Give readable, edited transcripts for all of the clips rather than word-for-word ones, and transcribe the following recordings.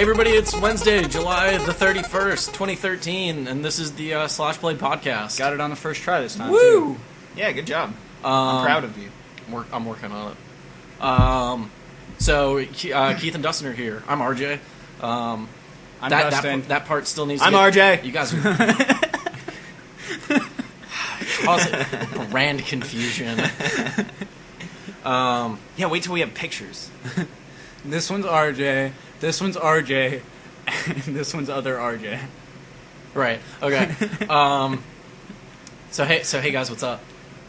everybody, it's Wednesday, July the 31st, 2013, and this is the Slashplayed Podcast. Got it on the first try this time, Woo! too. Yeah, good job. I'm proud of you. I'm working on it. So, Keith and Dustin are here. I'm RJ. I'm Dustin. That part still needs to I'm get... RJ. You guys are... Cause brand confusion. Yeah, wait till we have pictures. This one's RJ, this one's RJ, and this one's other RJ. Right, okay. So hey guys, what's up?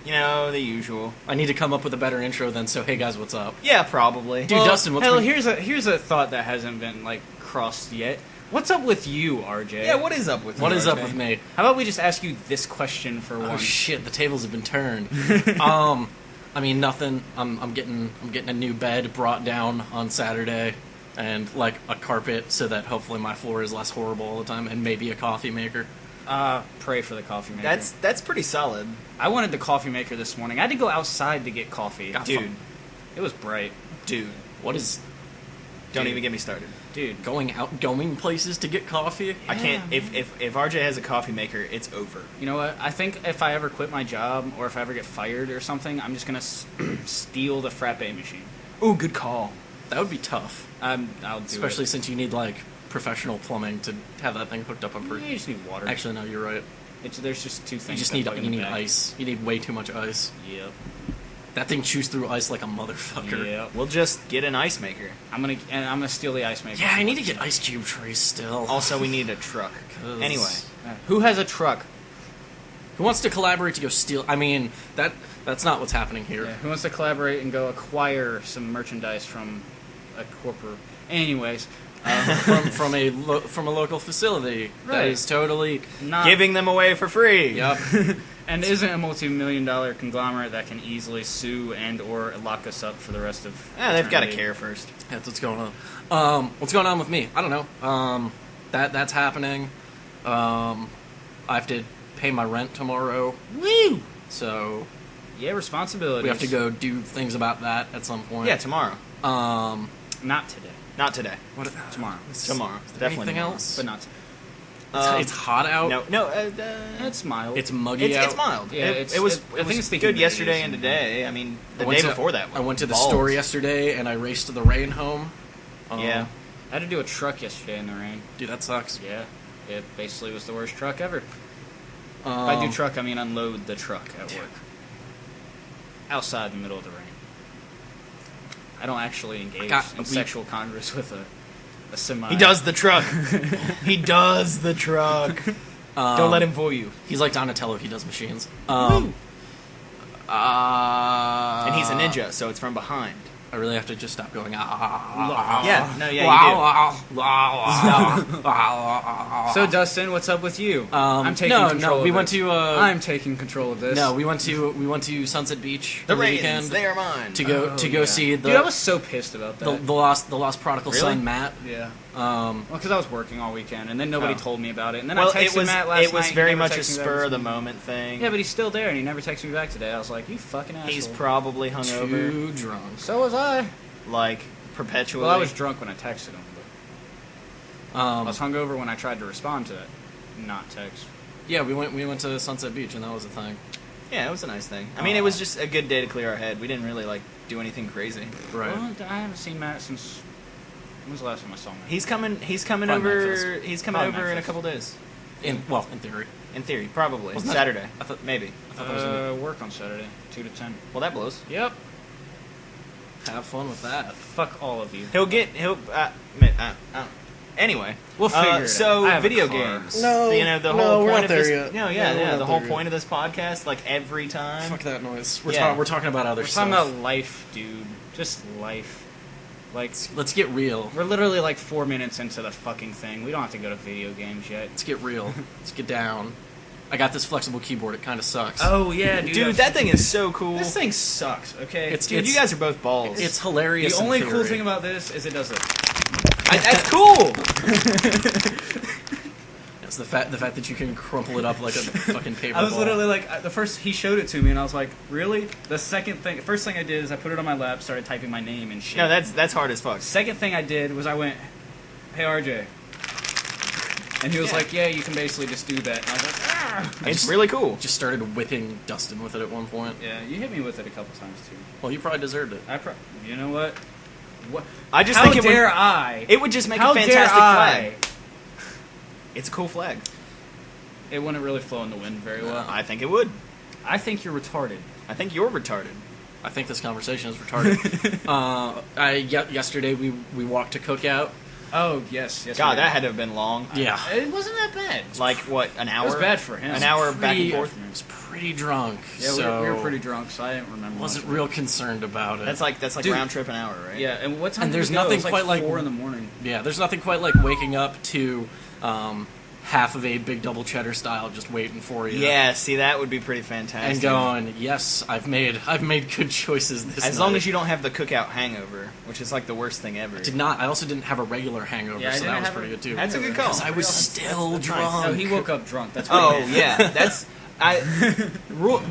You know, the usual. I need to come up with a better intro than so hey guys, what's up? Yeah, probably. Dude, Dustin, what's hell, here's a thought that hasn't been, crossed yet. What's up with you, RJ? Yeah, what is up with you, What is RJ? up with me? How about we just ask you this question for Oh once? shit, the tables have been turned. I mean, nothing. I'm getting a new bed brought down on Saturday, and like a carpet so that hopefully my floor is less horrible all the time, and maybe a coffee maker. Pray for the coffee maker. That's pretty solid. I wanted the coffee maker this morning. I had to go outside to get coffee. Dude. It was bright. Dude. What is? Don't even get me started. Dude. Going places to get coffee? Yeah, I can't. If RJ has a coffee maker, it's over. You know what? I think if I ever quit my job or if I ever get fired or something, I'm just going to steal the frappe machine. Ooh, good call. That would be tough. I'll do Especially it. since you need like professional plumbing to have that thing hooked up. You just need water. Actually, no, you're right. There's just two things. You just need ice. You need way too much ice. Yep. That thing chews through ice like a motherfucker. Yep. We'll just get an ice maker. I'm gonna steal the ice maker. Yeah, I need to get ice cube trays still. Also, we need a truck. 'Cause- Anyway. Who has a truck? Who wants to collaborate to go steal? I mean, that's not what's happening here. Yeah, who wants to collaborate and go acquire some merchandise from a corporate? Anyways, from a local facility that Right. is totally not Giving them away for free. yep. and isn't a multi-million-dollar conglomerate that can easily sue and or lock us up for the rest of. Yeah, they've got to eternity. care first. That's what's going on. What's going on with me? I don't know. That's happening. I have to pay my rent tomorrow. Woo! So Yeah, responsibilities. we have to go do things about that at some point. Yeah, tomorrow. Not today, Not today. What? tomorrow, Tomorrow. Is there Definitely anything tomorrow. else? but not today. It's hot out. No. It's mild. It's muggy out. It's mild. Yeah, it was I think it's the good humidity, yesterday isn't and it? today. I mean, the I went day to- before that. I went to the balls. store yesterday and I raced the rain home. Yeah. I had to do a truck yesterday in the rain. Dude, that sucks. Yeah, it basically was the worst truck ever. By do truck, I mean unload the truck at work. Outside in the middle of the rain. I don't actually engage in sexual congress with a semi. He does the truck. He does the truck. Don't let him fool you. He's like Donatello. He does machines. And he's a ninja, so it's from behind. I really have to just stop going. Yeah, no, yeah, you So Dustin, what's up with you? do. I'm taking control. We of went it. to. I'm taking control of this. No, we went to Sunset Beach The over Rains, weekend they are mine. to go yeah. see the Dude, I was so pissed about that. the lost prodigal Really? son Matt. Yeah. Well, because I was working all weekend, and then nobody Oh. told me about it. And then Well, I texted it was Matt last night. it was he very never much a texted me back spur this of the morning. moment thing. Yeah, but he's still there, and he never texted me back today. I was like, you fucking asshole. He's probably hungover, Too drunk. So was I. like perpetually. Well, I was drunk when I texted him, but I was Um, hungover when I tried to respond to that, not text. yeah, we went to Sunset Beach and that was a thing. Yeah, it was a nice thing. I mean, it was just a good day to clear our head. We didn't really do anything crazy. Right. Well, I haven't seen Matt since. When was the last time I saw Matt? He's coming Probably over. Memphis. He's coming Probably over in a Memphis. couple days. In theory. In theory, probably Wasn't that- Saturday. I thought- Maybe. I thought that was in Work on Saturday, 2 to 10. Well, that blows. Yep. Have fun with that. Fuck all of you. Anyway, We'll figure it so out. I have a video car. games. No, you know the no, whole we're point not of there this. yet. No, No, yeah, we're yeah. not The whole there point of this podcast, like every time. Fuck that noise. Yeah. We're talking about other We're stuff. talking about life, dude. Just life. Like, Let's get real. we're literally like 4 minutes into the fucking thing. We don't have to go to video games yet. Let's get real. Let's get down. I got this flexible keyboard. It kind of sucks. Oh, yeah, dude. Dude, that thing is so cool. This thing sucks, okay? It's- you guys are both balls. It's hilarious. the only in cool theory. thing about this is it does this. That's cool. It's the fact that you can crumple it up like a fucking paper I was ball. literally like, the first, he showed it to me, and I was like, really? The first thing I did is I put it on my lap, started typing my name and shit. No, that's hard as fuck. Second thing I did was I went, hey RJ. And he was like, yeah, you can basically just do that. And I was like, ah! It's really cool. Just started whipping Dustin with it at one point. Yeah, you hit me with it a couple times too. Well, you probably deserved it. You know what? I just How think dare I? it would just make How a fantastic dare I? flag. It's a cool flag. It wouldn't really flow in the wind very well. I think it would. I think you're retarded. I think you're retarded. I think this conversation is retarded. Yesterday we walked to Cookout. Oh, yes. God, that had to have been long. Yeah. It wasn't that bad. Like, what, an hour? It was bad for him. An hour back and forth? I was pretty drunk. Yeah, so we were pretty drunk, so I didn't remember. Wasn't much of it. real concerned about it. That's like Dude. round trip an hour, right? Yeah, and what time And did there's we go? nothing It was quite like 4 in the morning. Yeah, there's nothing quite like waking up to half of a big double cheddar style just waiting for you. Yeah, see, that would be pretty fantastic. And going, yes, I've made good choices this As night. long as you don't have the Cookout hangover, which is like the worst thing ever. Did not. I also didn't have a regular hangover, Yeah, I so didn't that was have pretty a- good too. That's a good call. Because I was still that's nice. drunk. No, he woke up drunk. That's what Oh, he did. yeah. That's...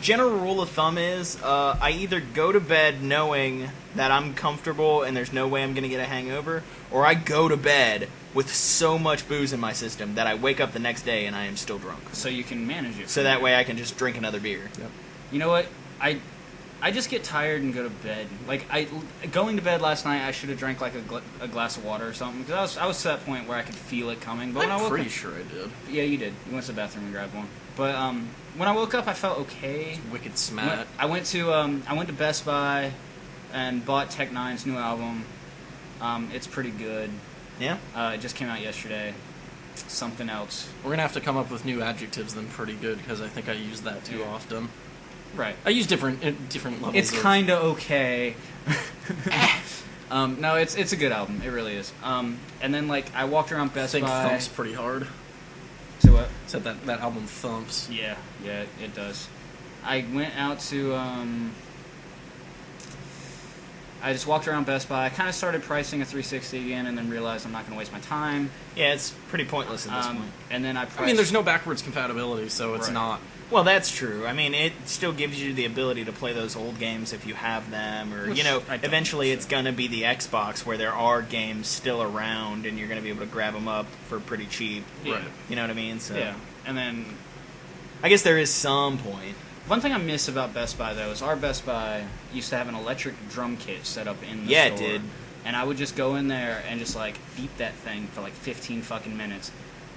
General rule of thumb is I either go to bed knowing that I'm comfortable and there's no way I'm going to get a hangover, or I go to bed with so much booze in my system that I wake up the next day and I am still drunk. So you can manage it. So that way I can just drink another beer. Yep. You know what? I just get tired and go to bed. Like going to bed last night, I should have drank like a glass of water or something because I was to that point where I could feel it coming. But when I I'm woke pretty up, sure I did. yeah, you did. You went to the bathroom and grabbed one. But when I woke up, I felt okay. Wicked smat. I went to Best Buy and bought Tech Nine's new album. It's pretty good. Yeah? It just came out yesterday. Something else. We're gonna have to come up with new adjectives than pretty good because I think I use that too often. Right. I use different levels. It's of... kind of okay. No, it's a good album. It really is. And then like I walked around I Best think Buy. thumps pretty hard. So what? Said that album thumps. Yeah, it does. I went out to I just walked around Best Buy. I kind of started pricing a 360 again, and then realized I'm not going to waste my time. Yeah, it's pretty pointless at this point. And then I priced... I mean, there's no backwards compatibility, so it's Right. not. Well, that's true. I mean, it still gives you the ability to play those old games if you have them, or, Which you know, I don't, eventually so. it's going to be the Xbox where there are games still around and you're going to be able to grab them up for pretty cheap. Yeah. Right. You know what I mean? So Yeah, and then I guess there is some point. one thing I miss about Best Buy, though, is our Best Buy used to have an electric drum kit set up in the Yeah, store. it did. And I would just go in there and just, like, beat that thing for, like, 15 fucking minutes.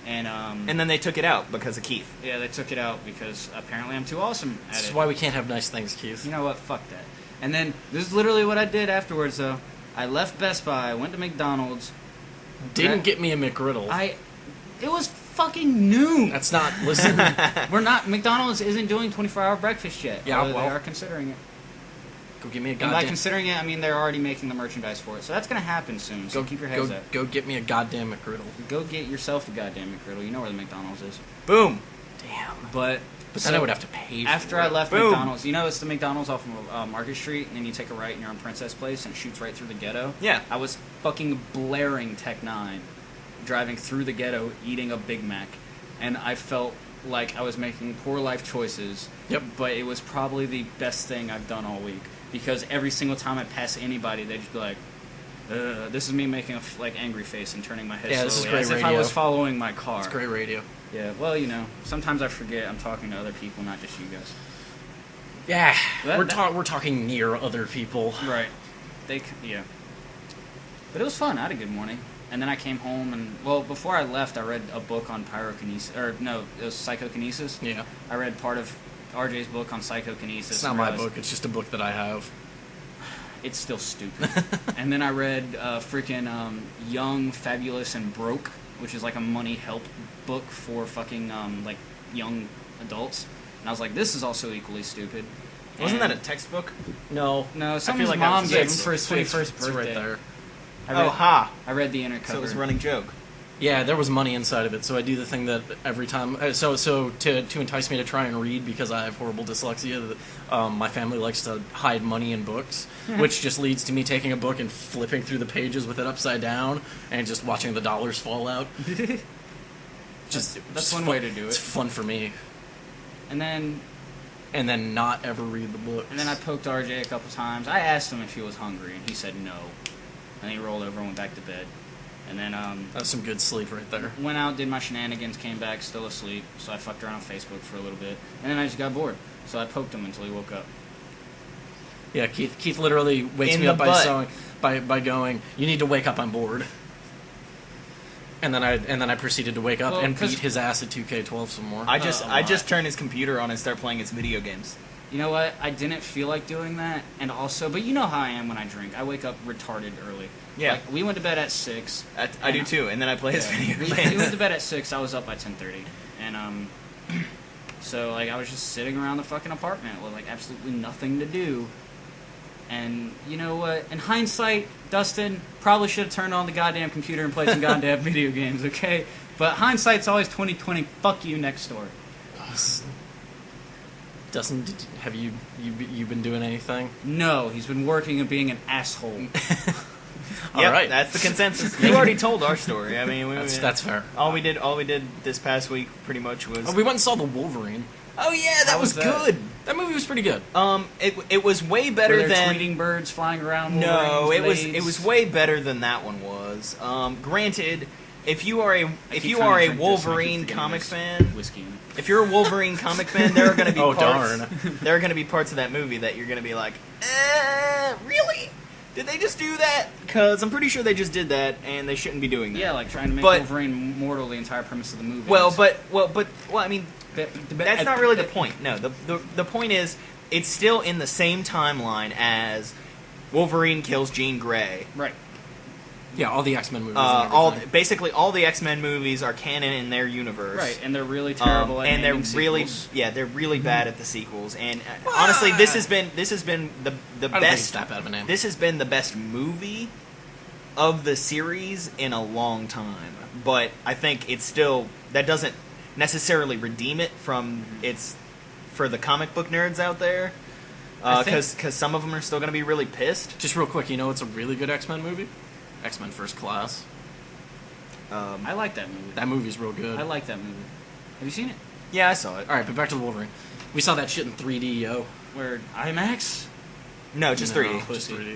And then they took it out because of Keith. Yeah, they took it out because apparently I'm too awesome at This it. is why we can't have nice things, Keith. You know what? Fuck that. And then, this is literally what I did afterwards, though. I left Best Buy, went to McDonald's. Didn't get me a McGriddle. It was fucking noon. That's not. Listen. McDonald's isn't doing 24-hour breakfast yet. Yeah, although well, they are considering it. Go get me a And by goddamn. considering it, I mean they're already making the merchandise for it. So that's going to happen soon. So Go keep your heads go, up. go get me a goddamn McGriddle. Go get yourself a goddamn McGriddle. You know where the McDonald's is. Boom. Damn. But Then I would have to pay. after for I it. left Boom. McDonald's, you know it's the McDonald's off of Market Street, and then you take a right and you're on Princess Place, and it shoots right through the ghetto. Yeah. I was fucking blaring Tech 9, driving through the ghetto, eating a Big Mac, and I felt like I was making poor life choices. Yep. But it was probably the best thing I've done all week, because every single time I pass anybody, they'd just be like, this is me making a angry face and turning my head Yeah, slowly, this is great as if I radio. was following my car. It's great radio. Yeah, well, you know, sometimes I forget I'm talking to other people, not just you guys. Yeah, That- we're talking near other people. Right. Yeah. But it was fun. I had a good morning. And then I came home and, well, before I left, I read a book on pyrokinesis, or no, it was psychokinesis. Yeah, I read part of RJ's book on psychokinesis. it's not and my realized book. It's just a book that I have. It's still stupid. And then I read freaking Young, Fabulous, and Broke, which is like a money help book for fucking like young adults. And I was like, this is also equally stupid. Wasn't And- that a textbook? No, No, something's like that mom was- gave him it's- for his 21st it's birthday. right there. I read the inner cover. So it was a running joke. Yeah, there was money inside of it, so I do the thing that every time. So to entice me to try and read because I have horrible dyslexia, my family likes to hide money in books, which just leads to me taking a book and flipping through the pages with it upside down and just watching the dollars fall out. That's one fun. way to do It's it. fun for me, And then not ever read the book. I poked RJ a couple times. I asked him if he was hungry, and he said no. And he rolled over and went back to bed. And then That's some good sleep right there. went out, did my shenanigans, came back, still asleep. So I fucked around on Facebook for a little bit, and then I just got bored. So I poked him until he woke up. Yeah, Keith literally wakes In me the up by going, "You need to wake up. I'm bored." And then I proceeded to wake up Well, and 'cause- beat his ass at 2K12 some more. I my. just turn his computer on and start playing his video games. You know what? I didn't feel like doing that, and also, but you know how I am when I drink. I wake up retarded early. Yeah. Like, we went to bed at 6. I do too, and then I play his video we games. went to bed at 6. I was up by 10:30, and so like I was just sitting around the fucking apartment with like absolutely nothing to do. And you know what? In hindsight, Dustin probably should have turned on the goddamn computer and played some goddamn video games. Okay, but hindsight's always 20/20. Fuck you, next door. Dustin, have you been doing anything? No, he's been working and being an asshole. All Yep, right. that's the consensus. You already told our story. I mean, That's fair. all we did this past week pretty much was. Oh, we went and saw the Wolverine. Oh yeah, that How was was that? good. That movie was pretty good. It was way Were better there than. tweeting birds flying around? No, Wolverine's it blades? was way better than that one was. Granted, if you are a I keep you trying are to a drink this and I keep Wolverine forgetting comic there's fan, whiskey in it. if you're a Wolverine comic fan, there are going to be Oh, parts. darn. There are going to be parts of that movie that you're going to be like, really? Did they just do that? Because I'm pretty sure they just did that, and they shouldn't be doing that. Yeah, like trying to make But- Wolverine mortal the entire premise of the movie. Well, I mean, that's not really the point. point. No, the point is, it's still in the same timeline as Wolverine kills Jean Grey. Right. Yeah, all the X-Men movies. And everything. Basically all the X-Men movies are canon in their universe. Right, and they're really terrible at and they're naming really sequels. they're really bad at the sequels. And honestly, this has been the I don't think it's best. that bad of a name. This has been the best movie of the series in a long time. But I think it's still that doesn't necessarily redeem it from its for the comic book nerds out there. I think- Because some of them are still going to be really pissed. Just real quick, you know it's a really good X-Men movie? X-Men First Class. I like that movie. That movie's real good. I like that movie. Have you seen it? Yeah, I saw it. All right, but back to the Wolverine. We saw that shit in 3D, yo. Where IMAX? No, just No, 3D. Just 3D.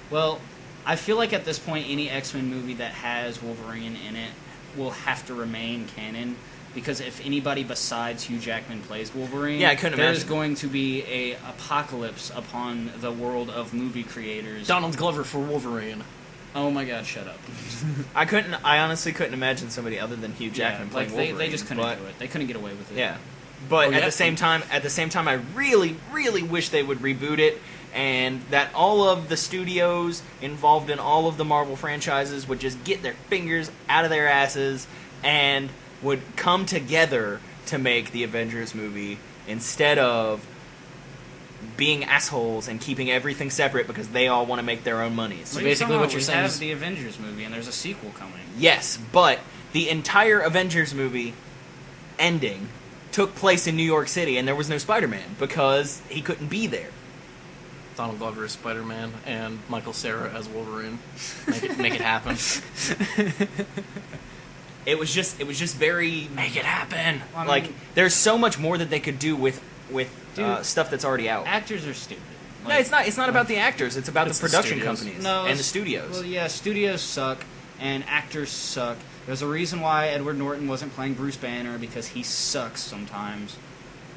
Well, I feel like at this point, any X-Men movie that has Wolverine in it will have to remain canon. Because if anybody besides Hugh Jackman plays Wolverine, Yeah, I couldn't there's imagine. going to be a apocalypse upon the world of movie creators. Donald Glover for Wolverine. Oh my god, shut up. I honestly couldn't imagine somebody other than Hugh Jackman Yeah, playing like Wolverine. they just couldn't but, do it. They couldn't get away with it. Yeah, but Oh, at yeah. the same time, I really, really wish they would reboot it, and that all of the studios involved in all of the Marvel franchises would just get their fingers out of their asses and would come together to make the Avengers movie instead of being assholes and keeping everything separate because they all want to make their own monies. So basically what you're we saying have is- the Avengers movie and there's a sequel coming. Yes, but the entire Avengers movie ending took place in New York City, and there was no Spider-Man because he couldn't be there. Donald Glover as Spider-Man and Michael Cera as Wolverine. Make it happen. It was just very Make it happen. Well, I like mean, there's so much more that they could do with Dude, stuff that's already out. actors are stupid. No, it's not. It's not about the actors. It's about It's the the production studios. companies No, and the it's- studios. Well, yeah, studios suck and actors suck. There's a reason why Edward Norton wasn't playing Bruce Banner because he sucks sometimes.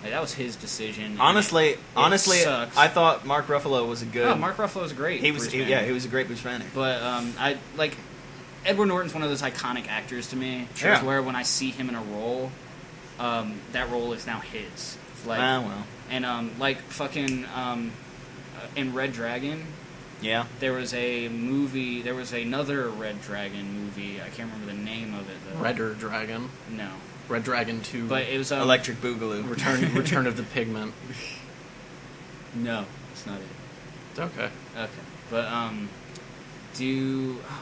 Like, that was his decision. and honestly, it sucks. I thought Mark Ruffalo was a good. Oh, Mark Ruffalo was great. he was. Bruce He, Banner. yeah, he was a great Bruce Banner. But I like Edward Norton's one of those iconic actors to me. Yeah. Where when I see him in a role, that role is now his. Like, well, and like fucking in Red Dragon, yeah. there was a movie. There was another Red Dragon movie. I can't remember the name of it though. Redder Dragon. No, Red Dragon 2. but it was Electric Boogaloo. Return of the Pigment. No, it's not it. Okay. Okay, but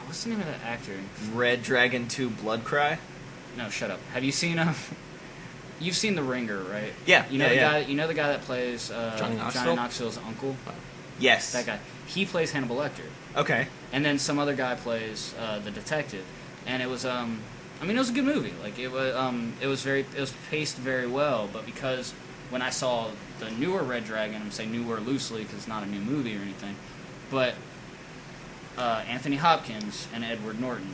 what's the name of that actor? Red Dragon 2 Blood Cry. No, shut up. Have you seen You've seen The Ringer, right? Yeah, You know yeah, the yeah. guy. You know the guy that plays Johnny Knoxville? Knoxville's uncle. Yes. That guy. He plays Hannibal Lecter, Okay. and then some other guy plays the detective. And it was I mean, it was a good movie. Like it was paced very well. But because when I saw the newer Red Dragon, I'm saying newer loosely because it's not a new movie or anything, but Anthony Hopkins and Edward Norton.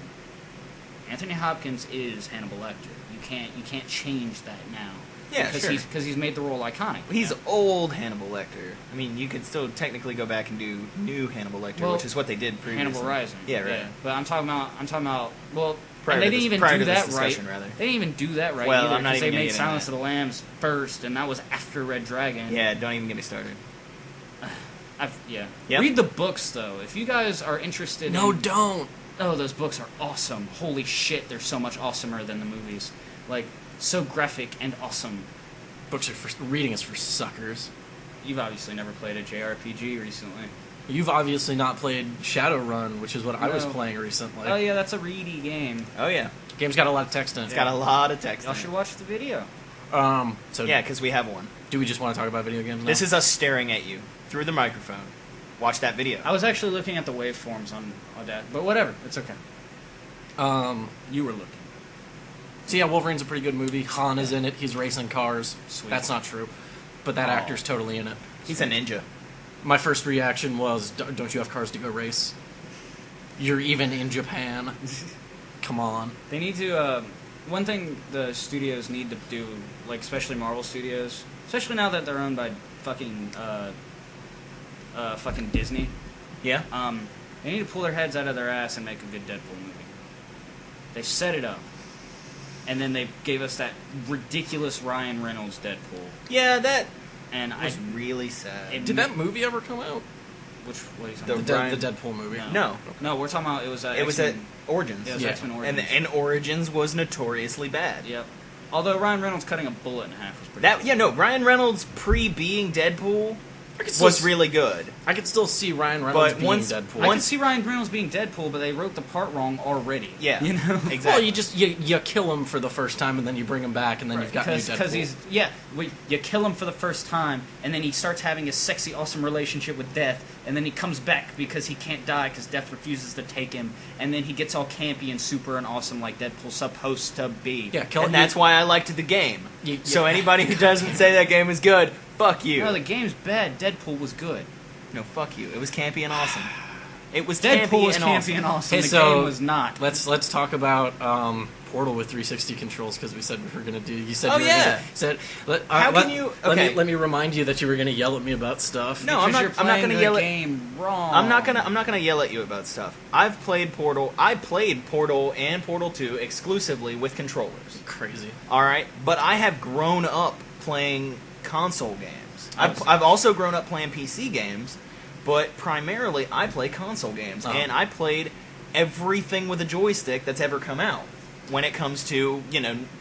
Anthony Hopkins is Hannibal Lecter. You can't change that now. Yeah, because sure. Because he's made the role iconic. He's old Hannibal Lecter. I mean, you could still technically go back and do new Hannibal Lecter, which is what they did previously. Hannibal Rising. Yeah, right. Yeah. But I'm talking about. Well, Prior and they to didn't this- even prior do to this that right. discussion, rather. They didn't even do that right Well, either I'm not because they even gonna made get into Silence that. of the Lambs first, and that was after Red Dragon. Yeah, don't even get me started. Yeah. Yep. Read the books though. If you guys are interested. No, in, don't. Oh, those books are awesome. Holy shit, they're so much awesomer than the movies. Like, so graphic and awesome. Books are reading is for suckers. You've obviously never played a JRPG recently. You've obviously not played Shadowrun, which is what I was No. playing recently. Oh yeah, that's a reedy game. Oh, yeah. Game's got a lot of text in it. It's got a lot of text Y'all in it. should watch the video. So Yeah, because we have one. do we just want to talk about video games now? This is us staring at you through the microphone. Watch that video. I was actually looking at the waveforms on that, but whatever, it's okay. You were looking. So yeah, Wolverine's a pretty good movie. Han is in it. He's racing cars. Sweet. That's not true. But that Oh. actor's totally in it. He's a ninja. My first reaction was, don't you have cars to go race? You're even in Japan. Come on. They need to. One thing the studios need to do, like especially Marvel Studios, especially now that they're owned by fucking Disney. Yeah? They need to pull their heads out of their ass and make a good Deadpool movie. They set it up, and then they gave us that ridiculous Ryan Reynolds Deadpool, Yeah, that and was really sad. it- Did that movie ever come out? what are you talking The about? The Ryan- Deadpool movie. No. No, we're talking about it was It was at X-Men. Origins. Yeah, it was Yeah. X-Men Origins. And Origins was notoriously bad. Yep. Although Ryan Reynolds cutting a bullet in half was pretty. That cool. yeah, no, Ryan Reynolds pre-being Deadpool I could still was really good. I could still see Ryan Reynolds But being once- Deadpool. I can see Ryan Reynolds being Deadpool, but they wrote the part wrong already. Yeah. You know. Exactly. Well, you kill him for the first time, and then you bring him back, and then you've got new Deadpool. Because you kill him for the first time, and then he starts having a sexy, awesome relationship with Death, and then he comes back because he can't die because Death refuses to take him, and then he gets all campy and super and awesome like Deadpool's supposed to be. Yeah, kill And him. that's why I liked the game. You- So yeah. anybody who doesn't say that game is good, fuck you. No, the game's bad. Deadpool was good. No, fuck you. It was campy and awesome. It was Deadpool campy was and campy awesome. and awesome. Hey, the so game was not. Let's talk about Portal with 360 controls because we said we were gonna do. You said Oh, you were yeah. gonna, said. How can you- okay. Let me remind you that you were gonna yell at me about stuff. No, I'm Because not- you're I'm not playing gonna the yell at- game wrong. I'm not gonna yell at you about stuff. I've played Portal. I played Portal and Portal 2 exclusively with controllers. Crazy. All right, but I have grown up playing console games. I've also grown up playing PC games, but primarily I play console games, Oh. and I played everything with a joystick that's ever come out when it comes to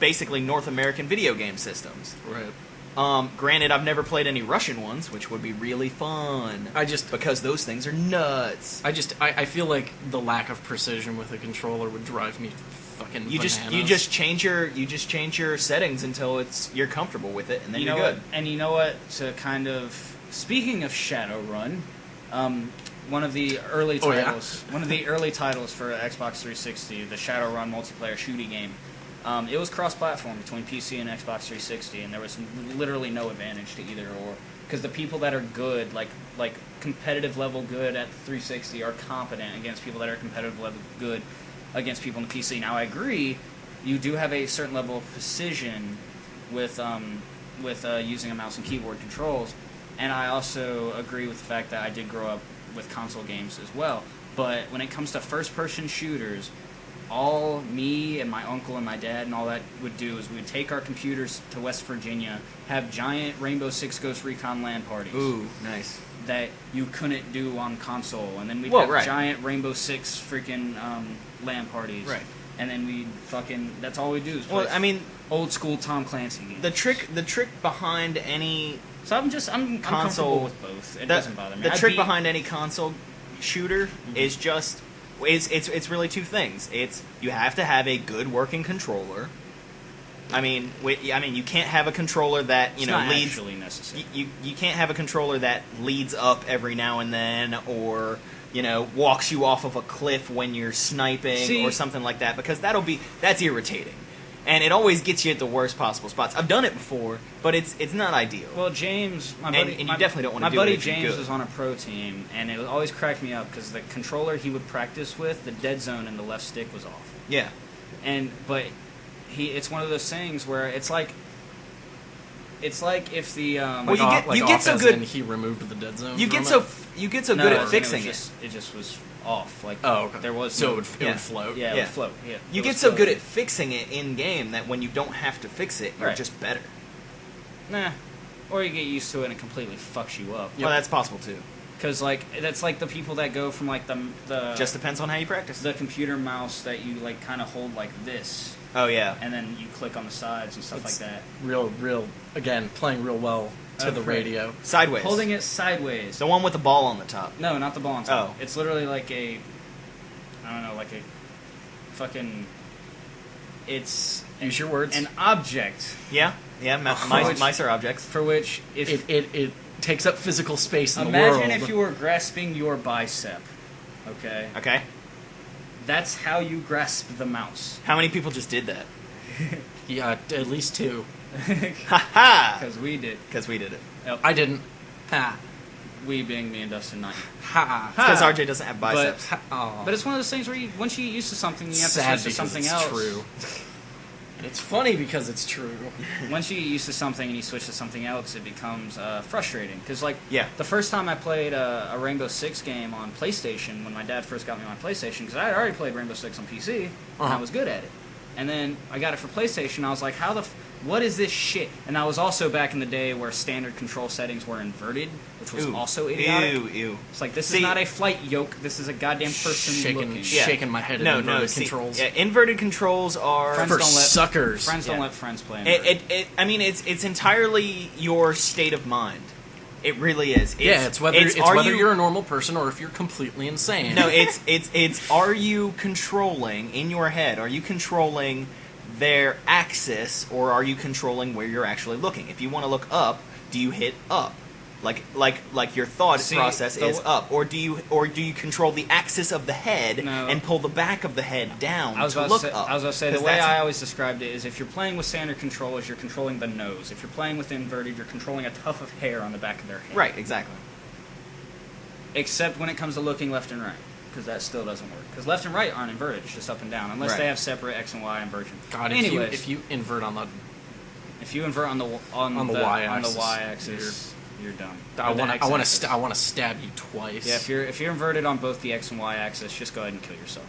basically North American video game systems. Right. Granted, I've never played any Russian ones, which would be really fun. Because those things are nuts. I feel like the lack of precision with a controller would drive me fucking You bananas. just change your settings until you're comfortable with it, and then You you're know good. what? And you know what? To kind of speaking of Shadowrun, one of the early Oh, yeah? titles, one of the early titles for Xbox 360, the Shadowrun multiplayer shooting game. It was cross-platform between PC and Xbox 360, and there was literally no advantage to either or. Because the people that are good, like competitive level good at the 360, are competent against people that are competitive level good against people on the PC. Now I agree, you do have a certain level of precision with using a mouse and keyboard controls, and I also agree with the fact that I did grow up with console games as well. But when it comes to first-person shooters, all me and my uncle and my dad and all that would do is we would take our computers to West Virginia, have giant Rainbow Six Ghost Recon LAN parties Ooh, nice. that you couldn't do on console, and then we'd Well, have right. giant Rainbow Six freaking LAN parties, Right. And then we'd that's all we do is play Well, I mean, old school Tom Clancy games. the trick behind any So I'm comfortable console with both. It doesn't bother me. The I trick beat- behind any console shooter is just it's really two things. It's you have to have a good working controller. I mean, you can't have a controller that it's not leads. actually necessary. You can't have a controller that leads up every now and then, or walks you off of a cliff when you're sniping, See- or something like that, because that's irritating. And it always gets you at the worst possible spots. I've done it before, but it's not ideal. Well, James, my And- buddy, and you definitely don't wanna do My it buddy if you're James good. was on a pro team, and it always cracked me up because the controller he would practice with, the dead zone in the left stick was off. Yeah. But it's one of those things where it's like if the Well, you get so as good- in he removed the dead zone. You from get it? so no, good as at in fixing it. It just was off. Like Oh, okay. there was so no, it Yeah. would float. yeah, it Yeah. would float. Yeah, You it get was so good floating. at fixing it in game that when you don't have to fix it, you're Right. just better. Nah, or you get used to it and it completely fucks you up. Well, that's possible too. Because like that's like the people that go from like the Just depends on how you practice. the computer mouse that you like kind of hold like this, Oh yeah. and then you click on the sides and stuff It's like that. Real. Again, playing real well to the Okay. radio. Sideways. Holding it sideways. The one with the ball on the top. No, not the ball on top. Oh. It's literally like I don't know, like a fucking. It's Use your words. an object Yeah. Yeah. Mice are objects. for which if It takes up physical space in the world. imagine if you were grasping your bicep, okay? Okay. That's how you grasp the mouse. How many people just did that? Yeah, at least 2. Ha ha! Because we did. Because we did it. I didn't. Ha. We being me and Dustin, not you. Ha. Because RJ doesn't have biceps. Ha. Oh. But it's one of those things where once you get used to something, you have to sad switch to because something it's else. true. It's funny because it's true. Once you get used to something and you switch to something else, it becomes frustrating. Because like Yeah. the first time I played a Rainbow Six game on PlayStation, when my dad first got me on PlayStation, because I had already played Rainbow Six on PC and I Uh-huh. was good at it. And then I got it for PlayStation. I was like, what is this shit? And I was also back in the day where standard control settings were inverted, which was Ooh. also idiotic. Ew. It's like, this See- is not a flight yoke. This is a goddamn person looking. Yeah. Shaking my head at No, inverted see, controls. Yeah, inverted controls are. Friends For don't let- suckers. Friends don't Yeah. let friends play. I mean, it's entirely your state of mind. It really is. Yeah, it's whether you're a normal person or if you're completely insane. No, it's are you controlling in your head? Are you controlling their axis, or are you controlling where you're actually looking? If you want to look up, do you hit up? Like your thought See, process the is up, or do you control the axis of the head No. and pull the back of the head down I was to about look to say, up? I was about to say the 'Cause way that's- I always described it is if you're playing with standard controllers, you're controlling the nose. If you're playing with inverted, you're controlling a tuft of hair on the back of their head. right, exactly. Except when it comes to looking left and right, because that still doesn't work. Because left and right aren't inverted; it's just up and down, unless Right. they have separate X and Y inversion. God, Anyways, if you invert on the, if you invert on the y-axis, you're done. I Or the want x-axis. to stab you twice. Yeah, if you're inverted on both the X and Y axis, just go ahead and kill yourself.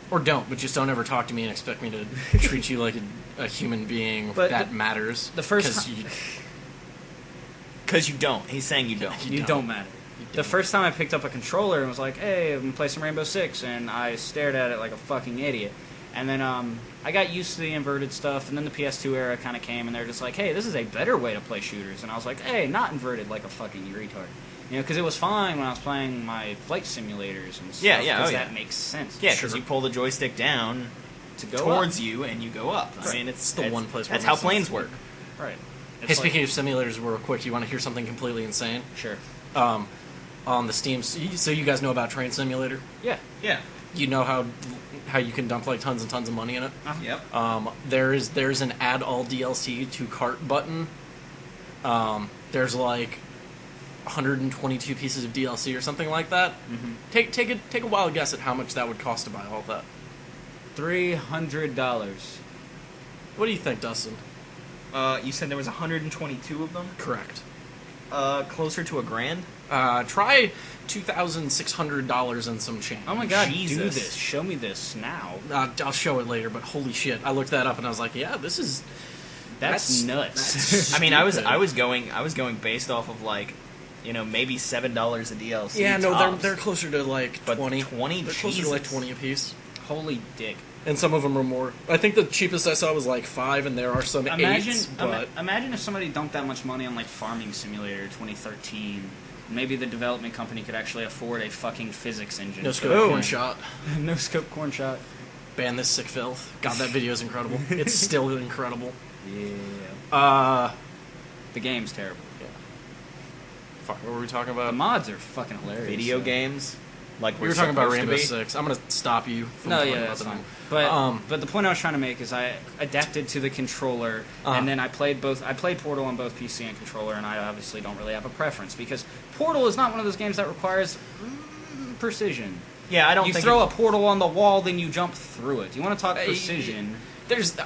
Or don't, but just don't ever talk to me and expect me to treat you like a human being But that matters. the first 'cause ti- you, Because you don't. He's saying you don't. You don't matter. The first time I picked up a controller and was like, hey, I'm gonna play some Rainbow Six, and I stared at it like a fucking idiot. And then I got used to the inverted stuff, and then the PS2 era kind of came, and they're just like, hey, this is a better way to play shooters. And I was like, hey, not inverted like a fucking retard. You know, because it was fine when I was playing my flight simulators and stuff. Yeah, yeah, because oh, yeah. that makes sense. Yeah, because you pull the joystick down to go towards up. you and you go up. I mean, It's the one place where That's it how makes planes sense. work. Right. Hey, speaking of simulators, real quick, you want to hear something completely insane? Sure. On the Steam, so you guys know about Train Simulator? Yeah. Yeah. You know how you can dump like tons and tons of money in it? Yep. There's an add all DLC to cart button. There's like 122 pieces of DLC or something like that. Mm-hmm. Take a wild guess at how much that would cost to buy all that. $300. What do you think, Dustin? You said there was 122 of them? Correct. Closer to $1,000? Try $2,600 and some change. Oh my god, do Jesus. this. Show me this now. I'll show it later, but holy shit! I looked that up and I was like, yeah, this is That's nuts. that's I mean, I was stupid. going based off of like, maybe $7 a DLC. Yeah, no, tops. they're closer to like But 20. 20? They're closer to like Jesus. 20 a piece. Holy dick. And some of them are more. I think the cheapest I saw was like 5, and there are some Imagine, 8s. But imagine if somebody dumped that much money on like Farming Simulator 2013. Maybe the development company could actually afford a fucking physics engine. no for scope the corn game. shot. No scope corn shot. Ban this sick filth. God, that video is incredible. It's still incredible. Yeah. The game's terrible. Fuck, what were we talking The about? mods are fucking hilarious. Video games. like We we're were talking about supposed to Rainbow be. Six. I'm gonna stop you from No, talking yeah, about that's the fine. game. But the point I was trying to make is I adapted to the controller, and then I played both. I played Portal on both PC and controller, and I obviously don't really have a preference because Portal is not one of those games that requires precision. Yeah, I don't You think throw a portal on the wall, then you jump through it. You want to talk precision?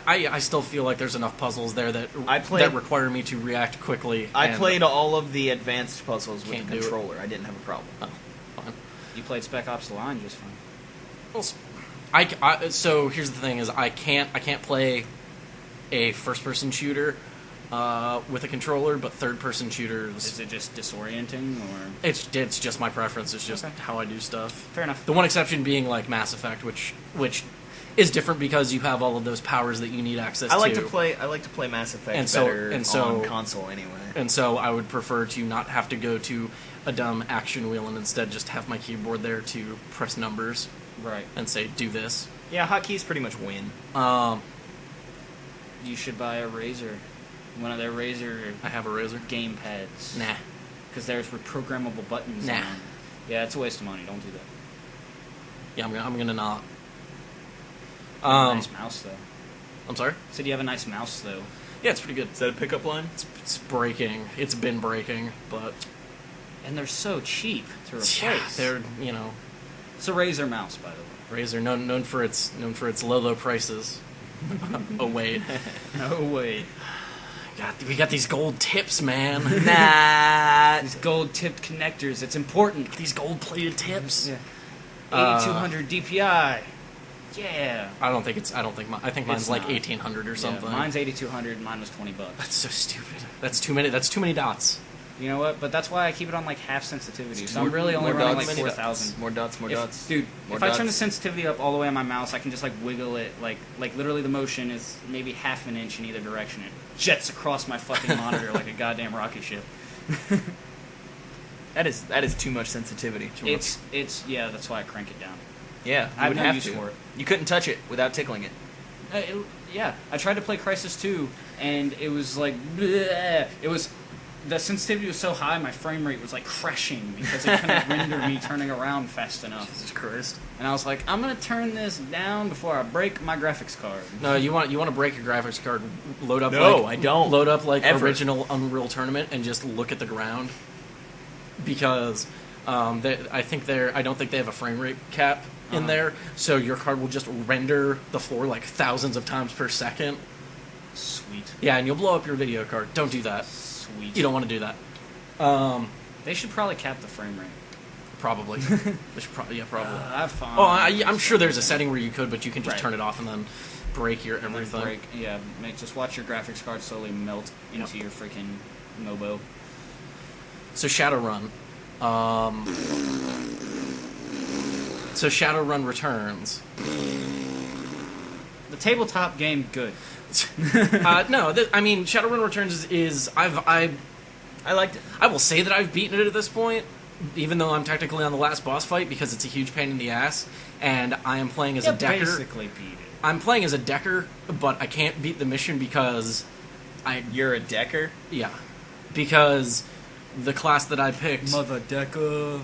I still feel like there's enough puzzles there that played- that require me to react quickly. I and- played all of the advanced puzzles with Can't the do it. controller. I didn't have a problem. Oh, fine. You played Spec Ops: The Line just fine. Well, so here's the thing: is I can't play a first-person shooter with a controller, but third-person shooters. Is it just disorienting, or It's just my preference. It's just Okay. how I do stuff. fair enough? The one exception being like Mass Effect, which is different because you have all of those powers that you need access to. I like to play Mass Effect better on console anyway. And so I would prefer to not have to go to a dumb action wheel and instead just have my keyboard there to press numbers Right. and say do this. Yeah, hotkeys pretty much win. You should buy a Razer, one of their Razer I have a Razer. game pads. Nah. Because there's reprogrammable buttons. Nah. on them. Yeah, it's a waste of money. Don't do that. Yeah, I'm gonna not. You have a nice mouse though. I'm sorry. Said you have a nice mouse though. Yeah, it's pretty good. Is that a pickup line? It's breaking. It's been breaking, but And they're so cheap to replace. yeah, they're It's a Razer mouse, by the way. Razer known for its low prices. Oh wait, No way. we got these gold tips, man. Nah. These gold tipped connectors. It's important. These gold plated tips. Yeah. 8200 DPI. Yeah. I think mine's It's like not. 1800 or something. Yeah, mine's 8200. Mine was $20. That's so stupid. That's too many dots. You know what? But that's why I keep it on like half sensitivity. So I'm really only more running dots, like many 4000. More dots, Dude, More if I turn the dots. sensitivity up all the way on my mouse, I can just like wiggle it, like literally the motion is maybe half an inch in either direction. It jets across my fucking monitor like a goddamn rocket ship. That is too much sensitivity. It's yeah, that's why I crank it down. Yeah, I have would no have use to. for it. You couldn't touch it without tickling it. Yeah, I tried to play Crysis 2, and it was like, bleh. The sensitivity was so high, my frame rate was like crashing because it couldn't render me turning around fast enough. Jesus Christ. And I was like, I'm gonna turn this down before I break my graphics card. No, you want to break your graphics card? Load up. No, like, I don't. Load up like Ever. original Unreal Tournament and just look at the ground because I don't think they have a frame rate cap in there, so your card will just render the floor like thousands of times per second. Sweet. Yeah, and you'll blow up your video card. Don't do that. Sweet. You don't want to do that. They should probably cap the frame rate. Probably. They should probably. I've found. Oh, I'm sure there's a setting where you could, but you can just Right. turn it off and then break your and then everything. just watch your graphics card slowly melt into your freaking Mobo. So Shadowrun. So Shadowrun returns. The tabletop game, good. No, Shadowrun Returns is I liked it. I will say that I've beaten it at this point, even though I'm technically on the last boss fight because it's a huge pain in the ass, and I am playing as a decker. Basically beat it. I'm playing as a decker, but I can't beat the mission because You're a decker? because the class that I picked Mother Decker.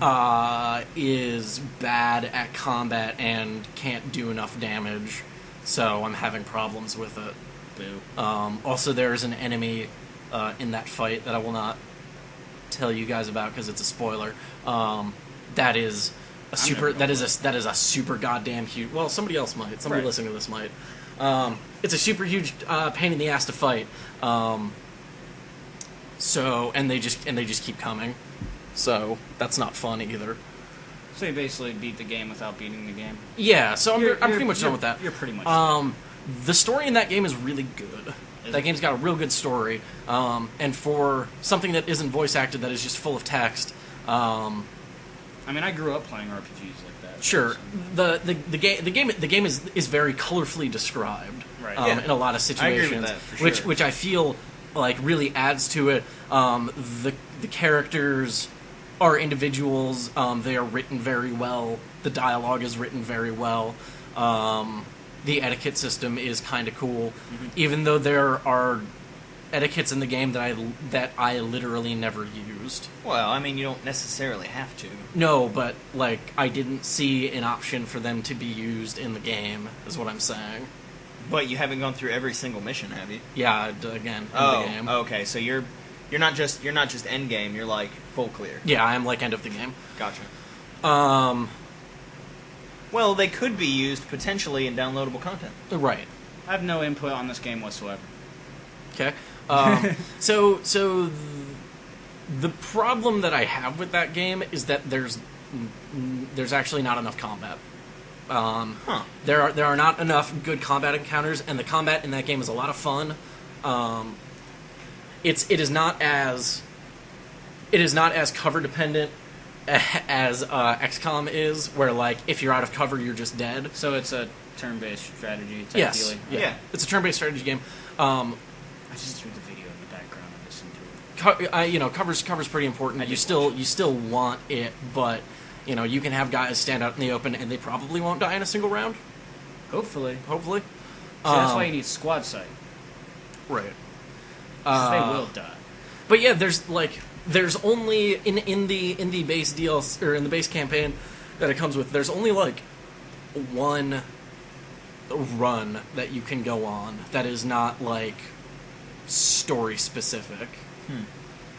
is bad at combat and can't do enough damage, so I'm having problems with it. Boo. Also, there's an enemy in that fight that I will not tell you guys about because it's a spoiler. That is a super. That is a super goddamn huge. Well, somebody else might. Somebody Right. listening to this might. It's a super huge pain in the ass to fight. And they just keep coming. So that's not fun either. So you basically beat the game without beating the game. Yeah. So I'm You're- pretty much you're- done with that. You're pretty much. The story in that game is really good. Is That it? game's got a real good story, and for something that isn't voice acted, that is just full of text. I mean, I grew up playing RPGs like that. Sure, so- the game is very colorfully described, Right. in a lot of I agree with situations, that, for sure. which I feel like really adds to it. The characters are individuals. They are written very well. The dialogue is written very well. The etiquette system is kind of cool, even though there are etiquettes in the game that I literally never used. Well, I mean, you don't necessarily have to. No, but like I didn't see an option for them to be used in the game. Is what I'm saying. But you haven't gone through every single mission, have you? Yeah, again, in the game. Okay. So you're not just end game. You're like full clear. Yeah, I'm like end of the game. Gotcha. Well, they could be used potentially in downloadable content. Right. I have no input on this game whatsoever. Okay. So the problem that I have with that game is that there's actually not enough combat. There are not enough good combat encounters, and the combat in that game is a lot of fun. It is not as cover dependent as XCOM is, where like if you're out of cover, you're just dead. So it's a turn-based strategy type Yes, dealing. yeah. It's a turn-based strategy game. I just threw the video in the background and listened to it. Cover's pretty important. You still want it, but you can have guys stand out in the open and they probably won't die in a single round. Hopefully. So That's why you need squad sight. Right. 'Cause they will die. But yeah, there's only in the base DLC or in the base campaign that it comes with. There's only like one run that you can go on that is not like story specific.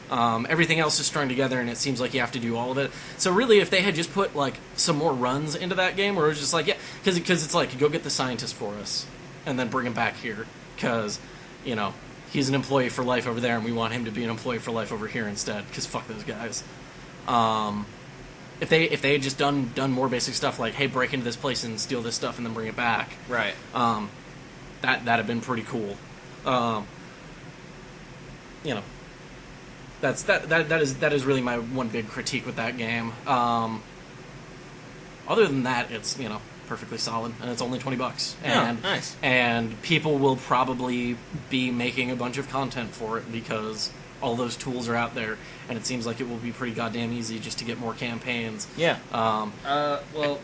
Everything else is strung together, and it seems like you have to do all of it. So really, if they had just put like some more runs into that game, where it was just like, yeah, because it's like, go get the scientist for us, and then bring him back here, because he's an employee for life over there, and we want him to be an employee for life over here instead, because fuck those guys. If they had just done more basic stuff like, hey, break into this place and steal this stuff and then bring it back, right? That'd have been pretty cool. That is really my one big critique with that game. Other than that, it's perfectly solid, and it's only $20. And nice. And people will probably be making a bunch of content for it because all those tools are out there, and it seems like it will be pretty goddamn easy just to get more campaigns. Yeah. Well,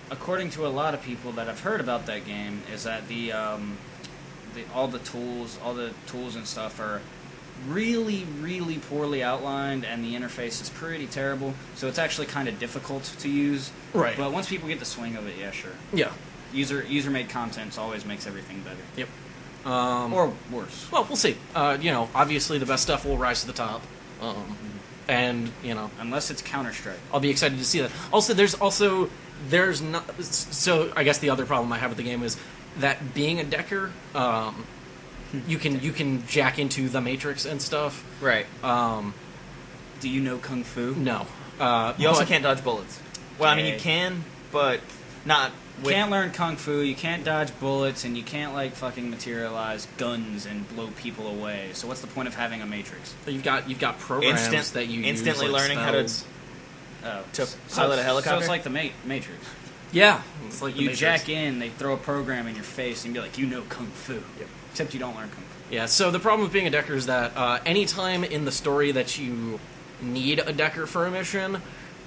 according to a lot of people that I've heard about that game, is that all the tools and stuff are really, really poorly outlined, and the interface is pretty terrible. So it's actually kind of difficult to use. Right. But once people get the swing of it, yeah, sure. Yeah. User-made content always makes everything better. Yep. Or worse. Well, we'll see. Obviously the best stuff will rise to the top. And unless it's Counter-Strike. I'll be excited to see that. Also, there's not. So I guess the other problem I have with the game is that being a decker, you can jack into the Matrix and stuff. Right. Do you know Kung Fu? No. You also can't dodge bullets. Well, I mean, you can, but not. You can't learn Kung Fu, you can't dodge bullets, and you can't, fucking materialize guns and blow people away. So what's the point of having a Matrix? So you've got programs that you instantly use, like learning spells. how to pilot a helicopter? So it's like the Matrix. Yeah. It's like the you Matrix. jack in, they throw a program in your face, and be like, you know Kung Fu. Yep. Except you don't learn Kung Fu. Yeah, so the problem with being a decker is that anytime in the story that you need a decker for a mission,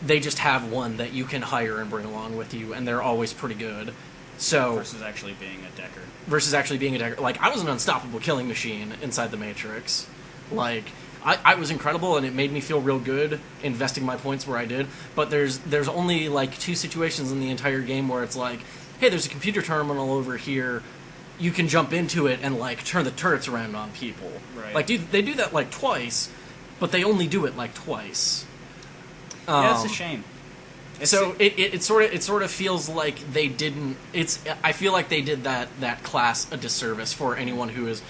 they just have one that you can hire and bring along with you, and they're always pretty good. So versus actually being a decker. Like, I was an unstoppable killing machine inside the Matrix. Like, I was incredible, and it made me feel real good investing my points where I did. But there's only, 2 situations in the entire game where it's like, hey, there's a computer terminal over here. You can jump into it and, turn the turrets around on people. Right. They do that, twice, but they only do it, twice. Yeah, it's a shame. So it sort of feels like they didn't. I feel like they did that class a disservice for anyone who is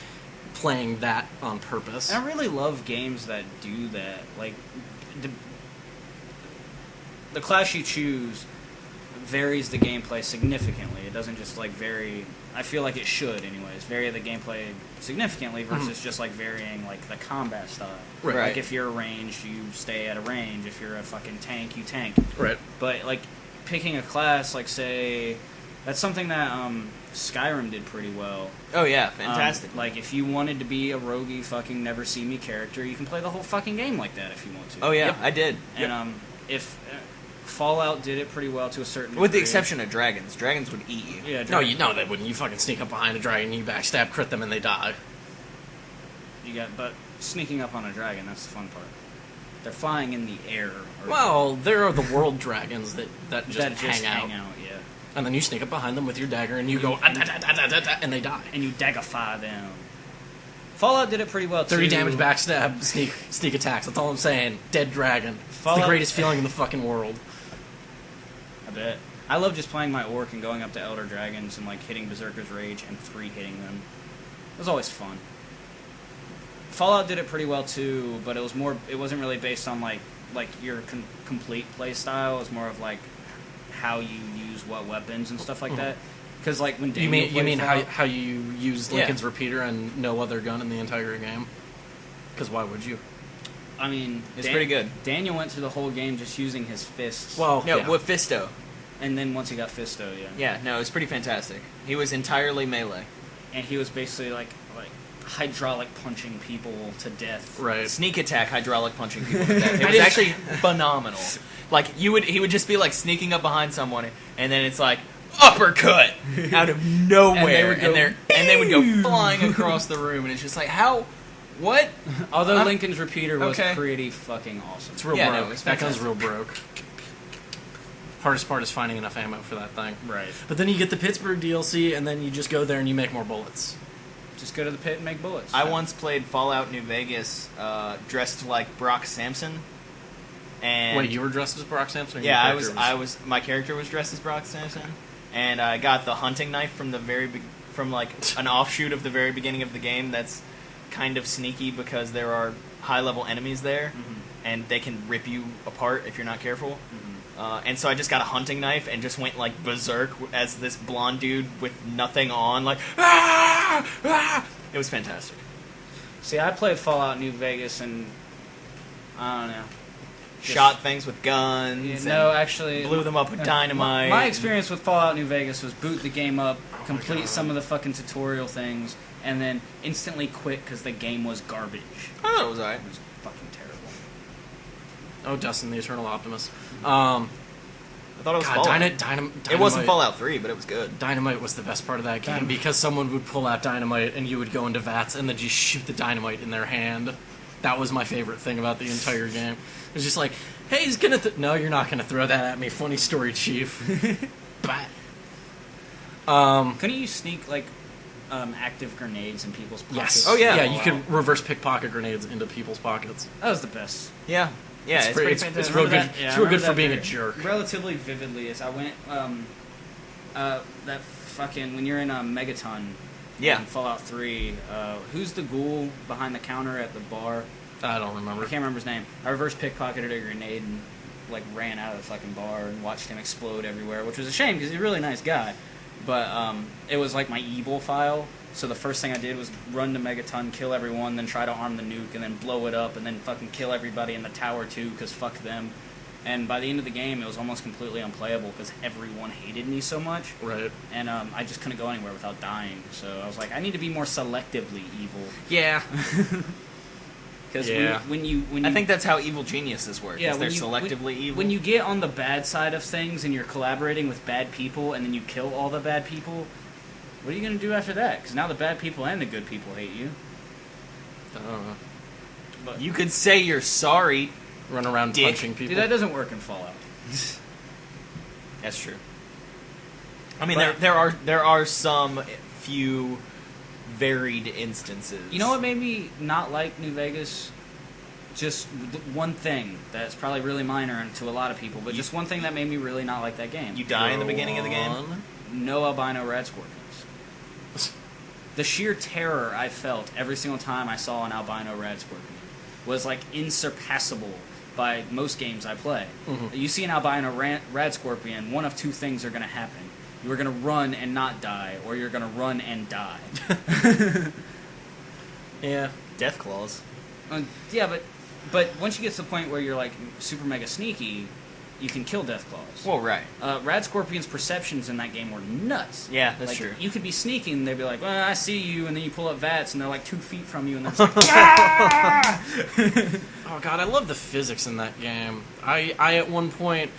playing that on purpose. And I really love games that do that. The class you choose varies the gameplay significantly. It doesn't just vary. I feel like it should, anyways, vary the gameplay significantly versus just varying the combat style. Right. Like if you're ranged, you stay at a range. If you're a fucking tank, you tank. Right. But picking a class, say, that's something that Skyrim did pretty well. Oh yeah, fantastic. If you wanted to be a roguey fucking never see me character, you can play the whole fucking game like that if you want to. Oh yeah, Yep. I did. And if Fallout did it pretty well to a certain degree. With the exception of dragons. Dragons would eat you. Yeah, No, they wouldn't. You fucking sneak up behind a dragon, you backstab, crit them, and they die. but sneaking up on a dragon, that's the fun part. They're flying in the air. Well, there are the world dragons that just hang out. Yeah. And then you sneak up behind them with your dagger and you go, and they die. And you daggerfy them. Fallout did it pretty well, too. 30 damage, backstab, sneak attacks. That's all I'm saying. Dead dragon. It's the greatest feeling in the fucking world. I bet. I love just playing my orc and going up to Elder Dragons and, like, hitting Berserker's Rage and 3-hitting them. It was always fun. Fallout did it pretty well, too, but it wasn't really based on, like your complete play style. It was more of, like, how you use what weapons and stuff like that. Because, like, when Daniel you mean Fallout, how you use Lincoln's repeater and no other gun in the entire game? Because why would you? I mean, it's pretty good. Daniel went through the whole game just using his fists. Well, no, with Fisto. And then once he got Fisto, yeah. Yeah, no, it was pretty fantastic. He was entirely melee. And he was basically like hydraulic punching people to death. Right. Sneak attack hydraulic punching people to death. It was actually phenomenal. Like he would just be like sneaking up behind someone, and then it's like uppercut out of nowhere, and they would go flying across the room, and it's just like what? Although Lincoln's repeater was pretty fucking awesome. It's real broke. No, that gun's real broke. Hardest part is finding enough ammo for that thing. Right. But then you get the Pittsburgh DLC, and then you just go there and you make more bullets. Just go to the pit and make bullets. I once played Fallout New Vegas dressed like Brock Sampson. And wait, you were dressed as Brock Sampson? Or yeah, I was. My character was dressed as Brock Sampson, and I got the hunting knife from from like an offshoot of the very beginning of the game. That's kind of sneaky because there are high-level enemies there, and they can rip you apart if you're not careful. And so I just got a hunting knife and just went like berserk as this blonde dude with nothing on, like It was fantastic. See, I played Fallout New Vegas and I don't know. Shot things with guns. No, actually, blew them up with dynamite. My experience with Fallout New Vegas was boot the game up, complete some of the fucking tutorial things, and then instantly quit because the game was garbage. I thought it was alright. It was fucking terrible. Oh, Dustin, the Eternal Optimist. I thought it was Fallout. Dynamite. It wasn't Fallout 3, but it was good. Dynamite was the best part of that game because someone would pull out dynamite and you would go into vats and then just shoot the dynamite in their hand. That was my favorite thing about the entire game. It was just like, hey, he's gonna... No, you're not gonna throw that at me. Funny story, Chief. Bat. Couldn't you sneak, like, active grenades in people's pockets? Yes. Oh, yeah. Yeah, you could reverse pickpocket grenades into people's pockets. That was the best. Yeah. Yeah, it's pretty fantastic. It's real good. It's real good for being a jerk. Relatively vividly, as I went, that fucking... When you're in a Megaton... Yeah. In Fallout 3, who's the ghoul behind the counter at the bar? I don't remember. I can't remember his name. I reverse pickpocketed a grenade and like ran out of the fucking bar and watched him explode everywhere, which was a shame because he's a really nice guy. But it was like my evil file. So the first thing I did was run to Megaton, kill everyone, then try to arm the nuke, and then blow it up, and then fucking kill everybody in the tower too, because fuck them. And by the end of the game, it was almost completely unplayable because everyone hated me so much. Right. And I just couldn't go anywhere without dying. So I was like, I need to be more selectively evil. Yeah. Because when you I think that's how evil geniuses work. Yeah, they're selectively evil. When you get on the bad side of things and you're collaborating with bad people, and then you kill all the bad people, what are you going to do after that? Because now the bad people and the good people hate you. I don't know. But you could say you're sorry. Run around punching people. Dude, that doesn't work in Fallout. That's true. I mean, there are some few varied instances. You know what made me not like New Vegas? Just one thing that's probably really minor to a lot of people, but just one thing that made me really not like that game. You die in the beginning of the game? No albino rad scorpions. The sheer terror I felt every single time I saw an albino rad scorpion was like insurpassable by most games I play. Mm-hmm. You see an albino rad scorpion, one of two things are going to happen. You're going to run and not die, or you're going to run and die. Yeah. Death claws. Yeah, but once you get to the point where you're like super mega sneaky, you can kill death claws. Well, right. Rad scorpion's perceptions in that game were nuts. Yeah, that's like, true. You could be sneaking, and they'd be like, well, I see you, and then you pull up VATS, and they're like 2 feet from you, and they're just like, ah! Oh god, I love the physics in that game. I at one point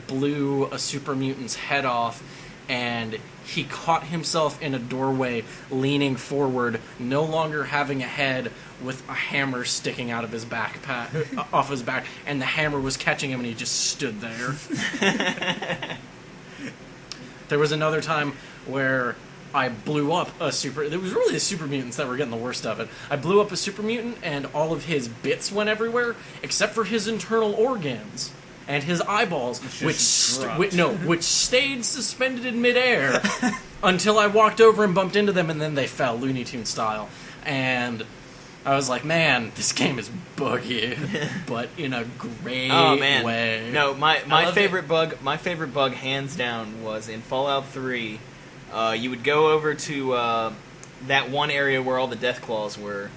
blew a super mutant's head off, and he caught himself in a doorway, leaning forward, no longer having a head, with a hammer sticking out of his off his back, and the hammer was catching him, and he just stood there. There was another time where I blew up a super... There was really the super mutants that were getting the worst of it. I blew up a super mutant, and all of his bits went everywhere, except for his internal organs and his eyeballs, which stayed suspended in midair until I walked over and bumped into them, and then they fell, Looney Tunes style. And I was like, man, this game is buggy, but in a great way. No, my favorite bug, hands down, was in Fallout 3. You would go over to that one area where all the Deathclaws were,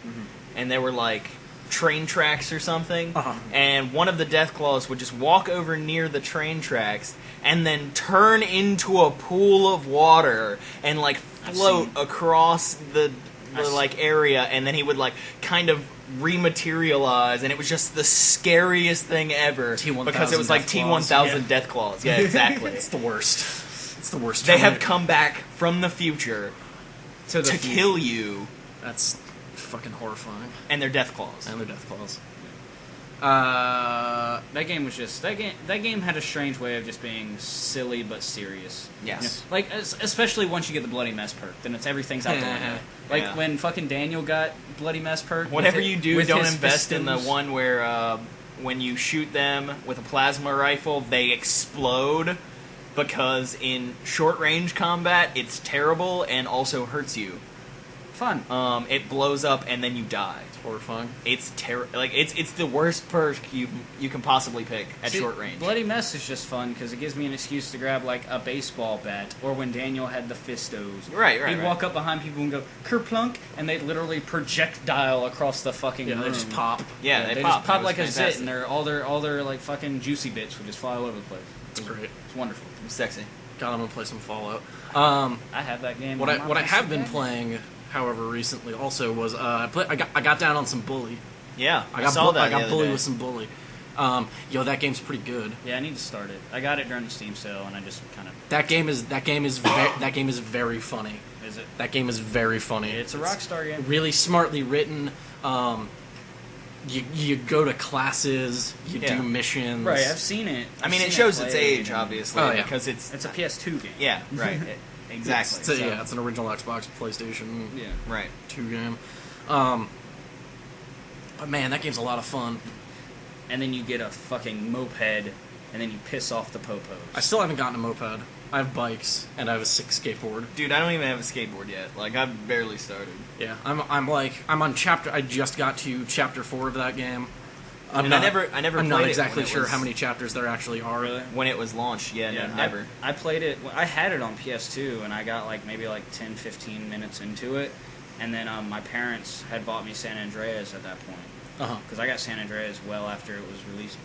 and there were like train tracks or something, and one of the Deathclaws would just walk over near the train tracks and then turn into a pool of water and like float across the like area, and then he would like kind of rematerialize, and it was just the scariest thing ever because it was like T-1000 Deathclaws. Yeah, exactly. It's the worst. It's the worst. They have come back from the future to kill you. That's fucking horrifying. And they're Deathclaws. That game was just that game had a strange way of just being silly but serious. Yes. You know, like especially once you get the bloody mess perk, then everything's out the window. Like when fucking Daniel got bloody mess perk. Whatever you do, don't invest in the one where when you shoot them with a plasma rifle, they explode, because in short range combat, it's terrible and also hurts you. Fun. It blows up and then you die. It's horrifying. It's it's the worst perk you can possibly pick at short range. Bloody mess is just fun because it gives me an excuse to grab like a baseball bat, or when Daniel had the fistos. Right. He'd walk up behind people and go kerplunk, and they'd literally projectile across the fucking room. They just pop. Yeah, they just pop like a zit, and all their like fucking juicy bits would just fly all over the place. It's great. It's wonderful. It's sexy. God, I'm gonna play some Fallout. I have that game. What I have been playing, however, recently also was I got down on some Bully. Yeah, I got bullied with some Bully. That game's pretty good. Yeah, I need to start it. I got it during the Steam sale, and I just kind of that game is very funny. Is it? That game is very funny. It's a Rockstar game. Really smartly written. You go to classes, you do missions. Right, I've seen it. It shows its age, obviously, because it's a PS2 game. Yeah, right. Exactly. It's an original Xbox, PlayStation, right, 2 game. But man, that game's a lot of fun. And then you get a fucking moped, and then you piss off the popos. I still haven't gotten a moped. I have bikes, and I have a 6 skateboard. Dude, I don't even have a skateboard yet. Like, I've barely started. Yeah, I'm on chapter. I just got to chapter 4 of that game. I never. I'm not exactly sure how many chapters there actually are. Really? When it was launched, never. I played it. I had it on PS2, and I got maybe 10, 15 minutes into it, and then my parents had bought me San Andreas at that point. Because I got San Andreas well after it was released.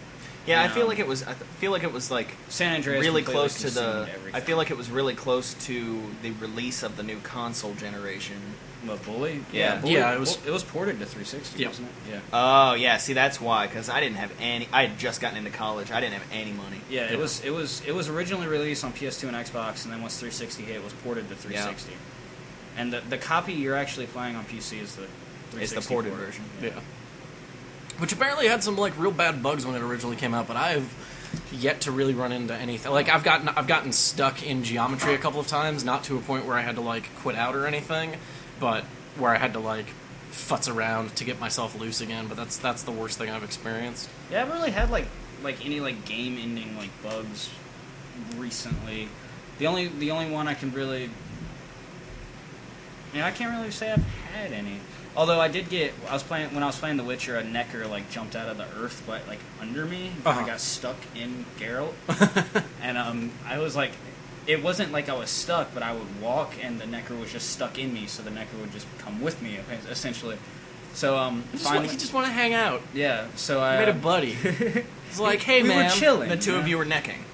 Yeah, I feel like it was like San Andreas really close to the. Everything. I feel like it was really close to the release of the new console generation. What, Bully? Yeah, Bully, yeah. It was ported to 360, wasn't it? Yeah. Oh yeah, see that's why, because I didn't have any. I had just gotten into college. I didn't have any money. Yeah, it was originally released on PS2 and Xbox, and then once 360 hit, it was ported to 360. Yeah. And the copy you're actually playing on PC is the 360 It's the ported version. Yeah. Which apparently had some real bad bugs when it originally came out, but I've yet to really run into anything. Like I've gotten stuck in geometry a couple of times, not to a point where I had to quit out or anything, but where I had to futz around to get myself loose again. But that's the worst thing I've experienced. Yeah, I haven't really had any game ending bugs recently. The only one I can really, I can't really say I've had any. Although when I was playing The Witcher, a Necker jumped out of the earth, but under me, I got stuck in Geralt, and I was it wasn't I was stuck, but I would walk, and the Necker was just stuck in me, so the Necker would just come with me, essentially. So finally, you just want to hang out. Yeah, so I made a buddy. It's like, hey we man, were chilling. The two of you were necking.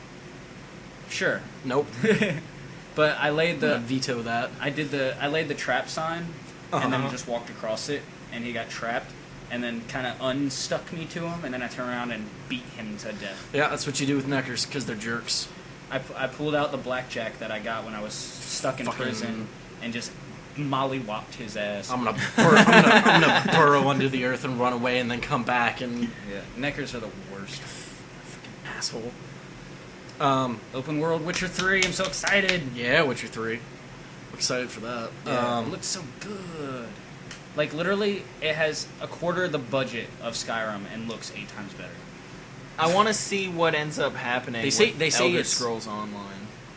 Sure. Nope. But I laid the veto that. I laid the trap sign. And then just walked across it, and he got trapped, and then kind of unstuck me to him, and then I turned around and beat him to death. Yeah, that's what you do with Neckers, because they're jerks. I pulled out the blackjack that I got when I was stuck in prison and just mollywopped his ass. I'm gonna burrow under the earth and run away and then come back and... Yeah, Neckers are the worst. Fucking asshole. Open world Witcher 3, I'm so excited. Yeah, Witcher 3. I'm excited for that. Yeah, it looks so good. Like, literally, it has a quarter of the budget of Skyrim and looks 8 times better. I want to see what ends up happening They say Elder it's- Scrolls Online.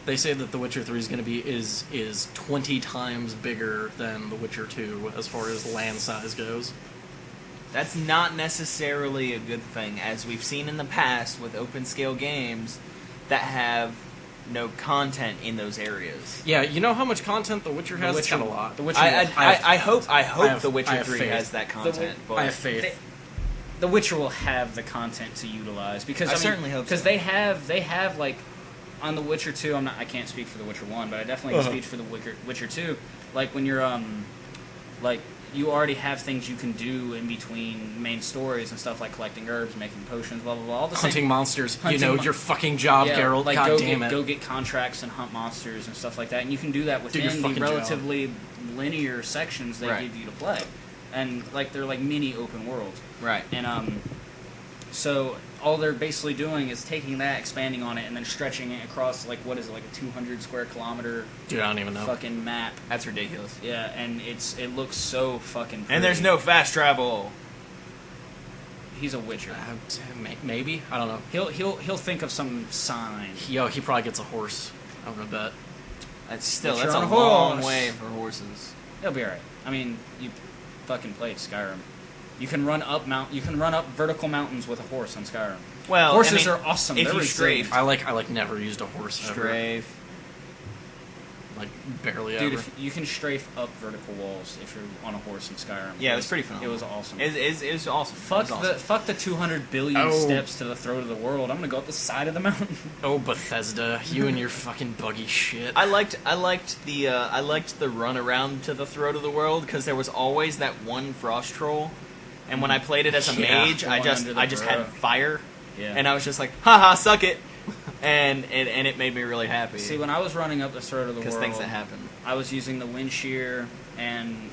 They say that The Witcher 3 is going to be is 20 times bigger than The Witcher 2 as far as land size goes. That's not necessarily a good thing, as we've seen in the past with open-scale games that have no content in those areas. Yeah, you know how much content The Witcher has? It's got a lot. The Witcher I hope The Witcher have 3 faith. has that content. But I have faith. The Witcher will have the content to utilize because I certainly hope so. because they have like on The Witcher 2. I can't speak for The Witcher 1, but I definitely can speak for The Witcher 2. Like when you're like you already have things you can do in between main stories and stuff like collecting herbs, making potions, blah blah blah. All the Hunting same, monsters. Hunting Your fucking job, yeah, Geralt. like God go damn it. go get contracts and hunt monsters and stuff like that, and you can do that Do your within the fucking job. relatively linear sections they Right. give you to play, and like they're like mini open worlds. right. And so all they're basically doing is taking that, expanding on it, and then stretching it across like what is it, like a 200 square kilometer Dude, I don't even know. fucking map. That's ridiculous. Yeah, and it looks so fucking pretty. And there's no fast travel. He's a Witcher. Maybe? I don't know. He'll think of some sign. He probably gets a horse. I'm gonna bet. That's Witcher a on a long horse. way for horses. He'll be alright. I mean, you fucking played Skyrim. You can run up vertical mountains with a horse on Skyrim. Well, Horses I mean, are awesome. if They're you insane. strafe. I like never used a horse ever. Strafe. Like barely Dude, ever. if you can strafe up vertical walls if you're on a horse in Skyrim. Yeah, it was pretty phenomenal. It was awesome. It was awesome. Fuck It was awesome. fuck the 200 billion Oh. steps to the throat of the world. I'm gonna go up the side of the mountain. Oh, Bethesda, you and your fucking buggy shit. I liked the run around to the throat of the world because there was always that one frost troll, and when I played it as a Yeah, mage, the I one just under the had burrow. fire, Yeah. and I was just like, haha, suck it, and it made me really happy See, when I was running up the throat of the because world, things that happen. I was using the wind shear and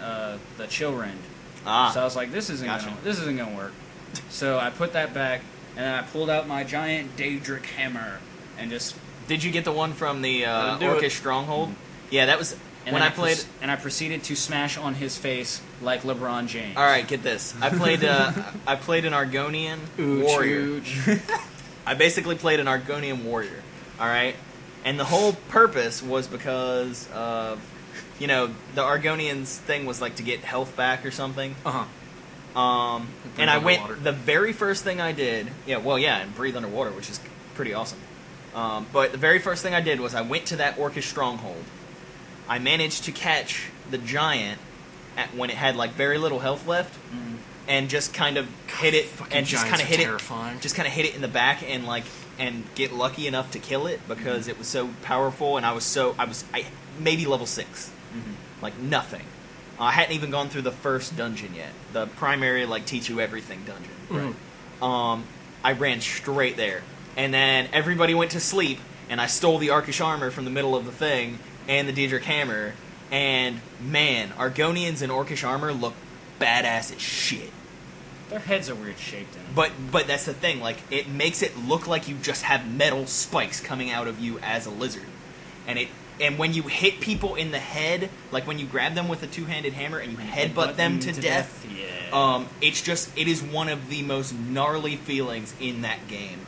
the chill rend. Ah, So I was like, this isn't gonna work. So I put that back, and then I pulled out my giant Daedric hammer and just did you get the one from the That'll do it. Orcish stronghold? Yeah, that was when I played. and I proceeded to smash on his face like LeBron James. All right, get this. I played an Argonian warrior. I basically played an Argonian warrior, alright? And the whole purpose was because of, the Argonians thing was like to get health back or something. Uh-huh. And I underwater. went, the very first thing I did, and breathe underwater, which is pretty awesome. But the very first thing I did was I went to that Orcish stronghold. I managed to catch the giant when it had like very little health left. And just kind of hit it, Fucking and just giants kind of are hit terrifying. it, just kind of hit it in the back, and get lucky enough to kill it because it was so powerful, and I maybe level 6, like nothing. I hadn't even gone through the first dungeon yet, the primary like teach you everything dungeon. Right. I ran straight there, and then everybody went to sleep, and I stole the Arkish armor from the middle of the thing and the Daedric hammer, and man, Argonians in Orcish armor look badass as shit. Their heads are weird shaped in it. But that's the thing, like, it makes it look like you just have metal spikes coming out of you as a lizard. And when you hit people in the head, like when you grab them with a two-handed hammer and you headbutt them to death, Yeah. it is one of the most gnarly feelings in that game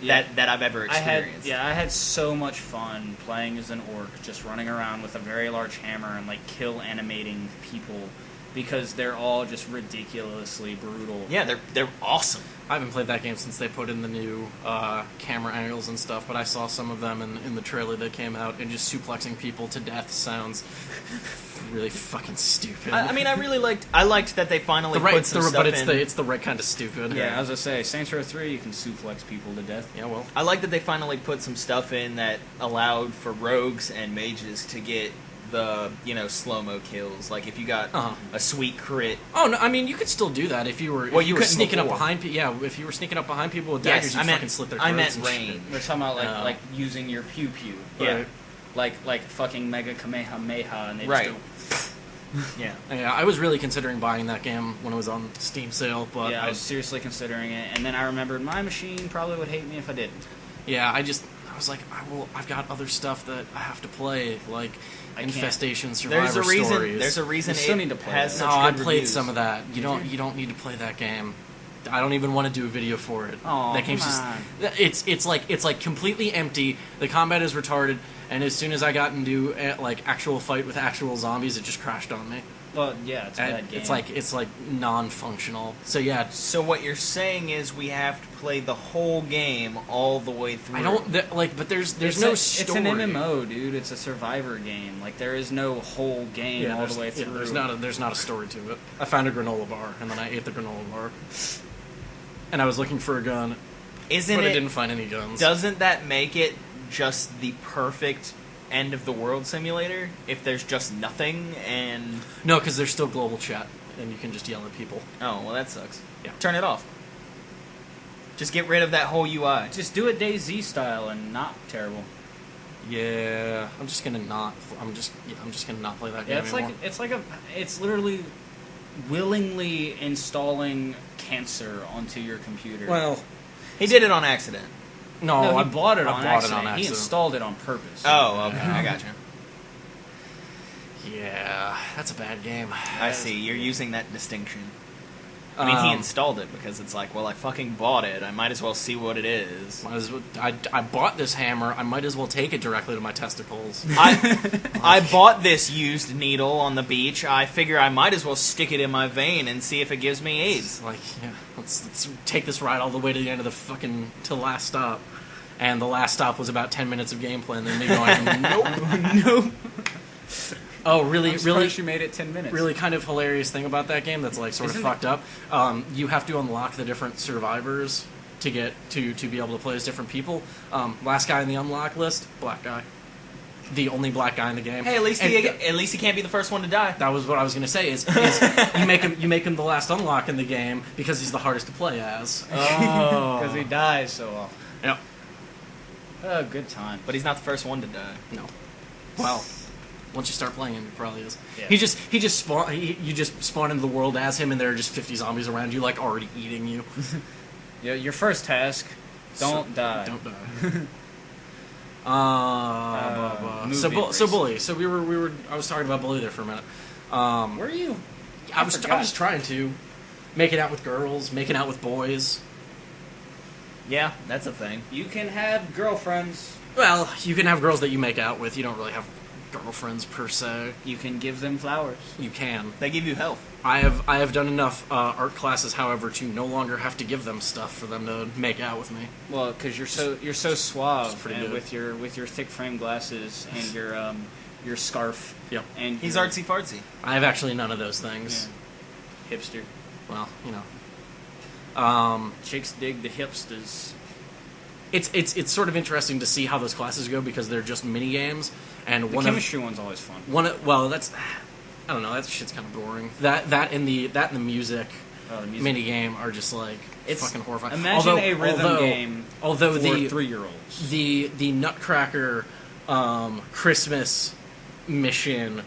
that I've ever experienced. I had so much fun playing as an orc, just running around with a very large hammer and like kill animating people because they're all just ridiculously brutal. Yeah, they're awesome. I haven't played that game since they put in the new camera angles and stuff, but I saw some of them in the trailer that came out, and just suplexing people to death sounds really fucking stupid. I mean, I liked that they finally put some stuff but in. it's the right kind of stupid. Yeah, as I say, Saints Row 3, you can suplex people to death. Yeah, well. I like that they finally put some stuff in that allowed for rogues and mages to get the slow-mo kills. Like if you got a sweet crit. Oh no, I mean you could still do that if you were. Well, if you were couldn't sneaking up before. behind. If you were sneaking up behind people with daggers, Yes, you fucking slit their I throats. meant and shit. range. We're talking about like using your pew pew. Yeah. Like fucking Mega Kamehameha, and they Right. just go. Yeah. Yeah, I was really considering buying that game when it was on Steam sale, but Yeah, I was seriously considering it, and then I remembered my machine probably would hate me if I didn't. yeah, I was like, I've got other stuff that I have to play, like I can't. Infestation, Survivor There's a reason. Stories. There's a reason You still it need to play has it. such No, I good played reviews. some of that. You don't need to play that game. I don't even want to do a video for it. Aw, that game's come just it's like completely empty. The combat is retarded, and as soon as I got into like actual fight with actual zombies, it just crashed on me. Well, yeah, it's a And bad game. it's like non-functional. So yeah, So what you're saying is we have to play the whole game all the way through. I don't but there's it's no a- story. It's an MMO, dude. It's a survivor game. Like there is no whole game all the way through. there's not a story to it. I found a granola bar and then I ate the granola bar. And I was looking for a gun, Isn't but I it? didn't find any guns. Doesn't that make it just the perfect end of the world simulator? If there's just nothing and No, because there's still global chat, and you can just yell at people. oh well, that sucks. Yeah. Turn it off. Just get rid of that whole UI. Just do it DayZ style and not terrible. Yeah, I'm just gonna not play that game Yeah, anymore. it's literally willingly installing cancer onto your computer. Well, He did it on accident. no, no, I he bought it I on bought accident. it on He accident. installed it on purpose. Oh, okay, I gotcha. Yeah, that's a bad game. I see. You're using that distinction. I mean, he installed it because it's like, well, I fucking bought it. I might as well see what it is. Might as well, I bought this hammer. I might as well take it directly to my testicles. I bought this used needle on the beach. I figure I might as well stick it in my vein and see if it gives me AIDS. Like, yeah, let's take this ride all the way to the end of the fucking to last stop. And the last stop was about 10 minutes of gameplay, and then me going, nope. Oh, really, I'm really, surprised you made it 10 minutes. really kind of hilarious thing about that game that's like sort of Isn't fucked up. You have to unlock the different survivors to get to be able to play as different people. Last guy in the unlock list, black guy, the only black guy in the game. Hey, at least he can't be the first one to die. That was what I was gonna say. Is you make him the last unlock in the game because he's the hardest to play as. Oh, Because he dies so often. Yeah. Oh, good time. but he's not the first one to die. No. Well, once you start playing him, he probably is. Yeah. You just spawn into the world as him, and there are just 50 zombies around you, like already eating you. Yeah, your first task, don't die. Don't die. movie So racing. Bully. So we were. I was talking about Bully there for a minute. Were you? I was trying to making out with girls, making out with boys. Yeah, that's a thing. You can have girlfriends. Well, you can have girls that you make out with. You don't really have girlfriends per se. You can give them flowers. You can. They give you health. I have done enough art classes, however, to no longer have to give them stuff for them to make out with me. Well, because you're so suave pretty and good. with your thick frame glasses and your scarf. Yep. And He's your- artsy fartsy. I have actually none of those things. Yeah. Hipster. Well, you know. Chicks dig the hipsters. It's sort of interesting to see how those classes go because they're just mini games, and The one chemistry one's always fun. that's I don't know, that shit's kind of boring. That and the music Oh, the music. mini game are just like It's- fucking horrifying. Imagine a rhythm game Although for the 3-year-olds. the Nutcracker Christmas mission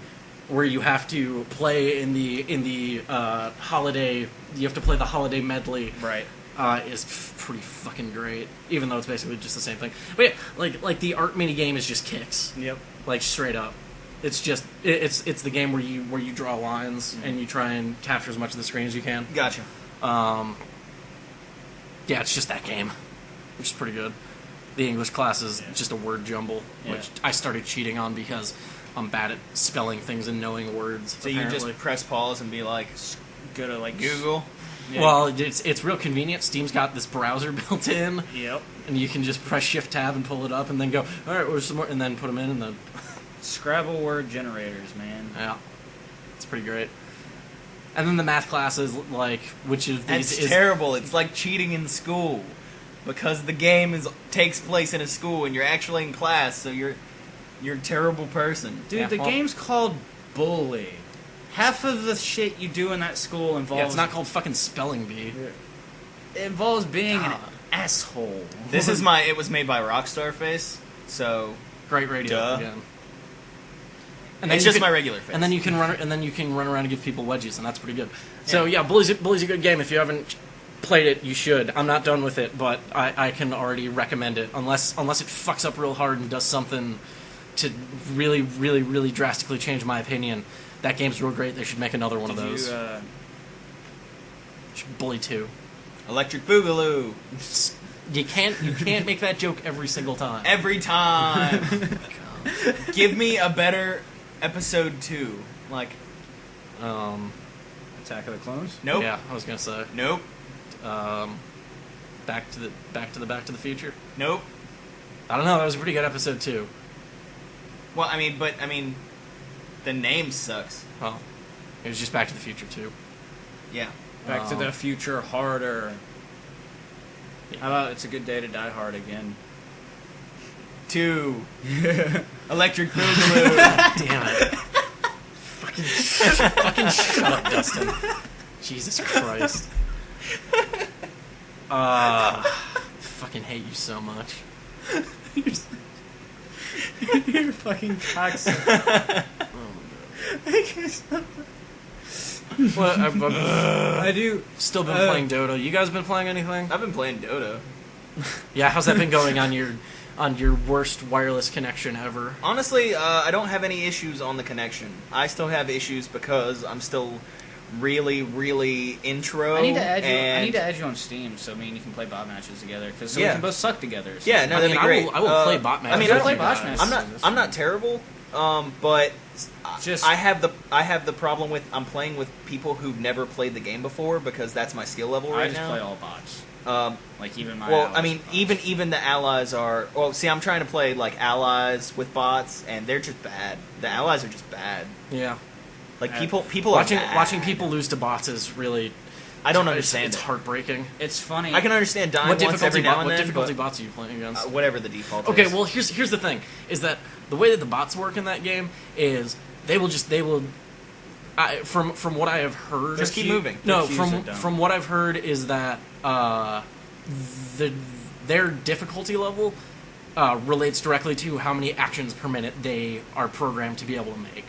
where you have to play in the holiday, you have to play the holiday medley. Right. Is pretty fucking great, even though it's basically just the same thing. But yeah, like the art mini game is just kicks, Yep. like straight up. It's just it's the game where you draw lines and you try and capture as much of the screen as you can. Gotcha. Yeah, it's just that game, which is pretty good. The English class is just a word jumble, Yeah. which I started cheating on because I'm bad at spelling things and knowing words. So you apparently. just press pause and be like, Go to like Google. Yeah. Well, it's real convenient. Steam's got this browser built in. Yep. And you can just press Shift Tab and pull it up, and then go, all right, where's some more, and then put them in, and then Scrabble word generators, man. yeah, it's pretty great. And then the math classes, like which of these That's is terrible. It's like cheating in school because the game takes place in a school and you're actually in class, so you're You're a terrible person. Dude, the game's called Bully. Half of the shit you do in that school involves... Yeah, it's not called fucking Spelling Bee. It involves being an asshole. It was made by Rockstar Face, so... Great radio Duh. again. And It's just my regular face. And then you can run around and give people wedgies, and that's pretty good. So yeah, Bully's a good game. If you haven't played it, you should. I'm not done with it, but I can already recommend it. Unless it fucks up real hard and does something to really, really, really drastically change my opinion. That game's real great. They should make another one of those. Bully 2. Electric Boogaloo. You can't make that joke every single time. Every time. Give me a better episode 2. Like, Attack of the Clones? Nope. Yeah, I was gonna say. Nope. Back to the Future. Nope. I don't know. That was a pretty good episode 2. Well, I mean, the name sucks. Well, it was just Back to the Future 2. Yeah. Back to the Future harder. How about It's a Good Day to Die Hard again? 2. Electric Boogaloo. Damn it. Fucking shut up, Dustin. Jesus Christ. Fucking hate you so much. You're fucking cocksucker. Well, I do. Still been playing Dota. You guys been playing anything? I've been playing Dota. Yeah, how's that been going on your worst wireless connection ever? Honestly, I don't have any issues on the connection. I still have issues because I'm still really, really intro. I need to add you on Steam so me and you can play bot matches together because we can both suck together. So. Yeah, no, that'd be great. I will play bot matches. I mean, I play bot matches. I'm not terrible, but Just I have the problem with I'm playing with people who've never played the game before because that's my skill level right I just now. play all bots. Like even my Well, allies I mean, are bots. even the allies are. Well, see, I'm trying to play like allies with bots, and they're just bad. The allies are just bad. Yeah. Like Uh, people Watching are bad. watching people lose to bots is really. I don't understand. It's it. heartbreaking. It's funny. I can understand dying once every now and What then. difficulty but, bots are you playing against? whatever the default Okay, is. well here's the thing: is that the way that the bots work in that game is they will. From what I have heard, Just keep moving. No, The cues are dumb. from what I've heard is that their difficulty level relates directly to how many actions per minute they are programmed to be able to make.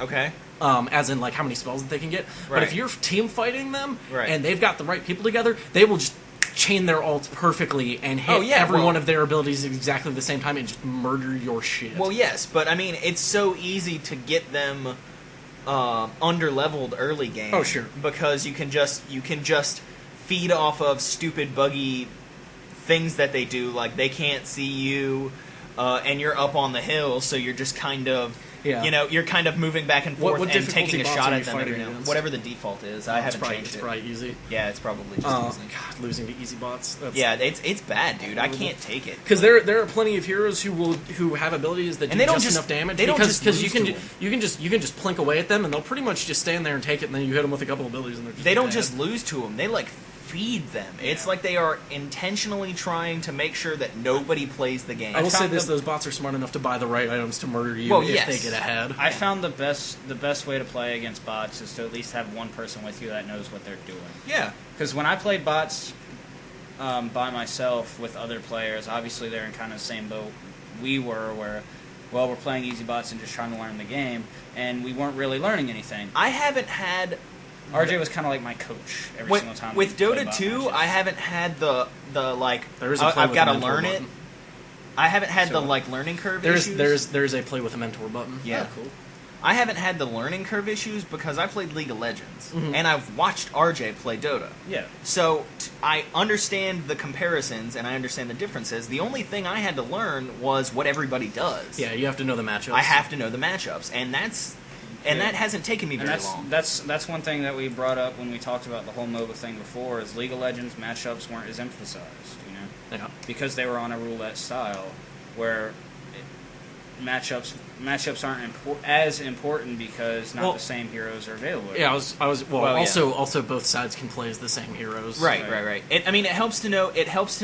Okay. As in, like, how many spells that they can get. But Right. if you're team fighting them, Right. and they've got the right people together, they will just chain their ults perfectly and hit every well- one of their abilities at exactly the same time and just murder your shit. Well, yes, but I mean, it's so easy to get them under-leveled early game. Oh, sure. Because you can just feed off of stupid buggy things that they do. Like they can't see you, and you're up on the hill, so you're just kind of. Yeah. You're kind of moving back and forth What and difficulty taking a bots shot are at you them every fighting now. against? Whatever the default is, I haven't changed It's it. probably easy. Yeah, it's probably just easy. God, losing to easy bots. Yeah, it's bad, dude. I can't take it. Because there are plenty of heroes who have abilities that And do they don't just just- enough damage. they don't because just you lose can to you can just plink away at them and they'll pretty much just stand there and take it and then you hit them with a couple abilities and they're just They don't dead. just lose to them; they like feed them. It's like they are intentionally trying to make sure that nobody plays the game. I will say found this: the- those bots are smart enough to buy the right items to murder you Well, if yes. they get ahead. I found the best way to play against bots is to at least have one person with you that knows what they're doing. Yeah, Because when I played bots by myself with other players, obviously they're in kind of the same boat we were, where, well, we're playing easy bots and just trying to learn the game, and we weren't really learning anything. I haven't had RJ was kind of like my coach every single time. with we played Dota bot 2. matches. I haven't had the like. There is a play I've with got a to mentor learn it. button. I haven't had So the like learning curve There's issues. there's a play with a mentor button. Yeah. Oh, cool. I haven't had the learning curve issues because I played League of Legends Mhm. and I've watched RJ play Dota. Yeah. So I understand the comparisons and I understand the differences. The only thing I had to learn was what everybody does. Yeah, you have to know the matchups. I have to know the matchups, and that hasn't taken me And very long. that's one thing that we brought up when we talked about the whole MOBA thing before, is League of Legends matchups weren't as emphasized, Yeah. because they were on a roulette style, where matchups aren't as important because not the same heroes are available. Yeah, Well, also both sides can play as the same heroes. Right. It helps to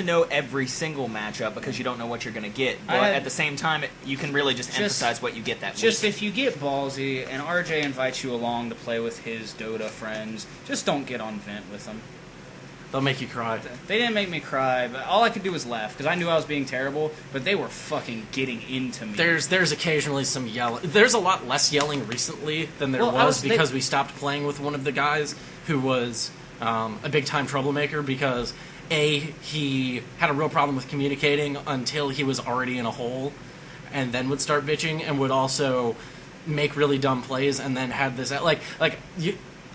know every single matchup because you don't know what you're going to get. But at the same time, you can really just emphasize what you get that week. Just if you get ballsy and RJ invites you along to play with his Dota friends, just don't get on Vent with them. They'll make you cry. They didn't make me cry, but all I could do was laugh because I knew I was being terrible, but they were fucking getting into me. There's occasionally some yelling. There's a lot less yelling recently than there was because we stopped playing with one of the guys who was a big-time troublemaker because, A, he had a real problem with communicating until he was already in a hole and then would start bitching and would also make really dumb plays and then had this...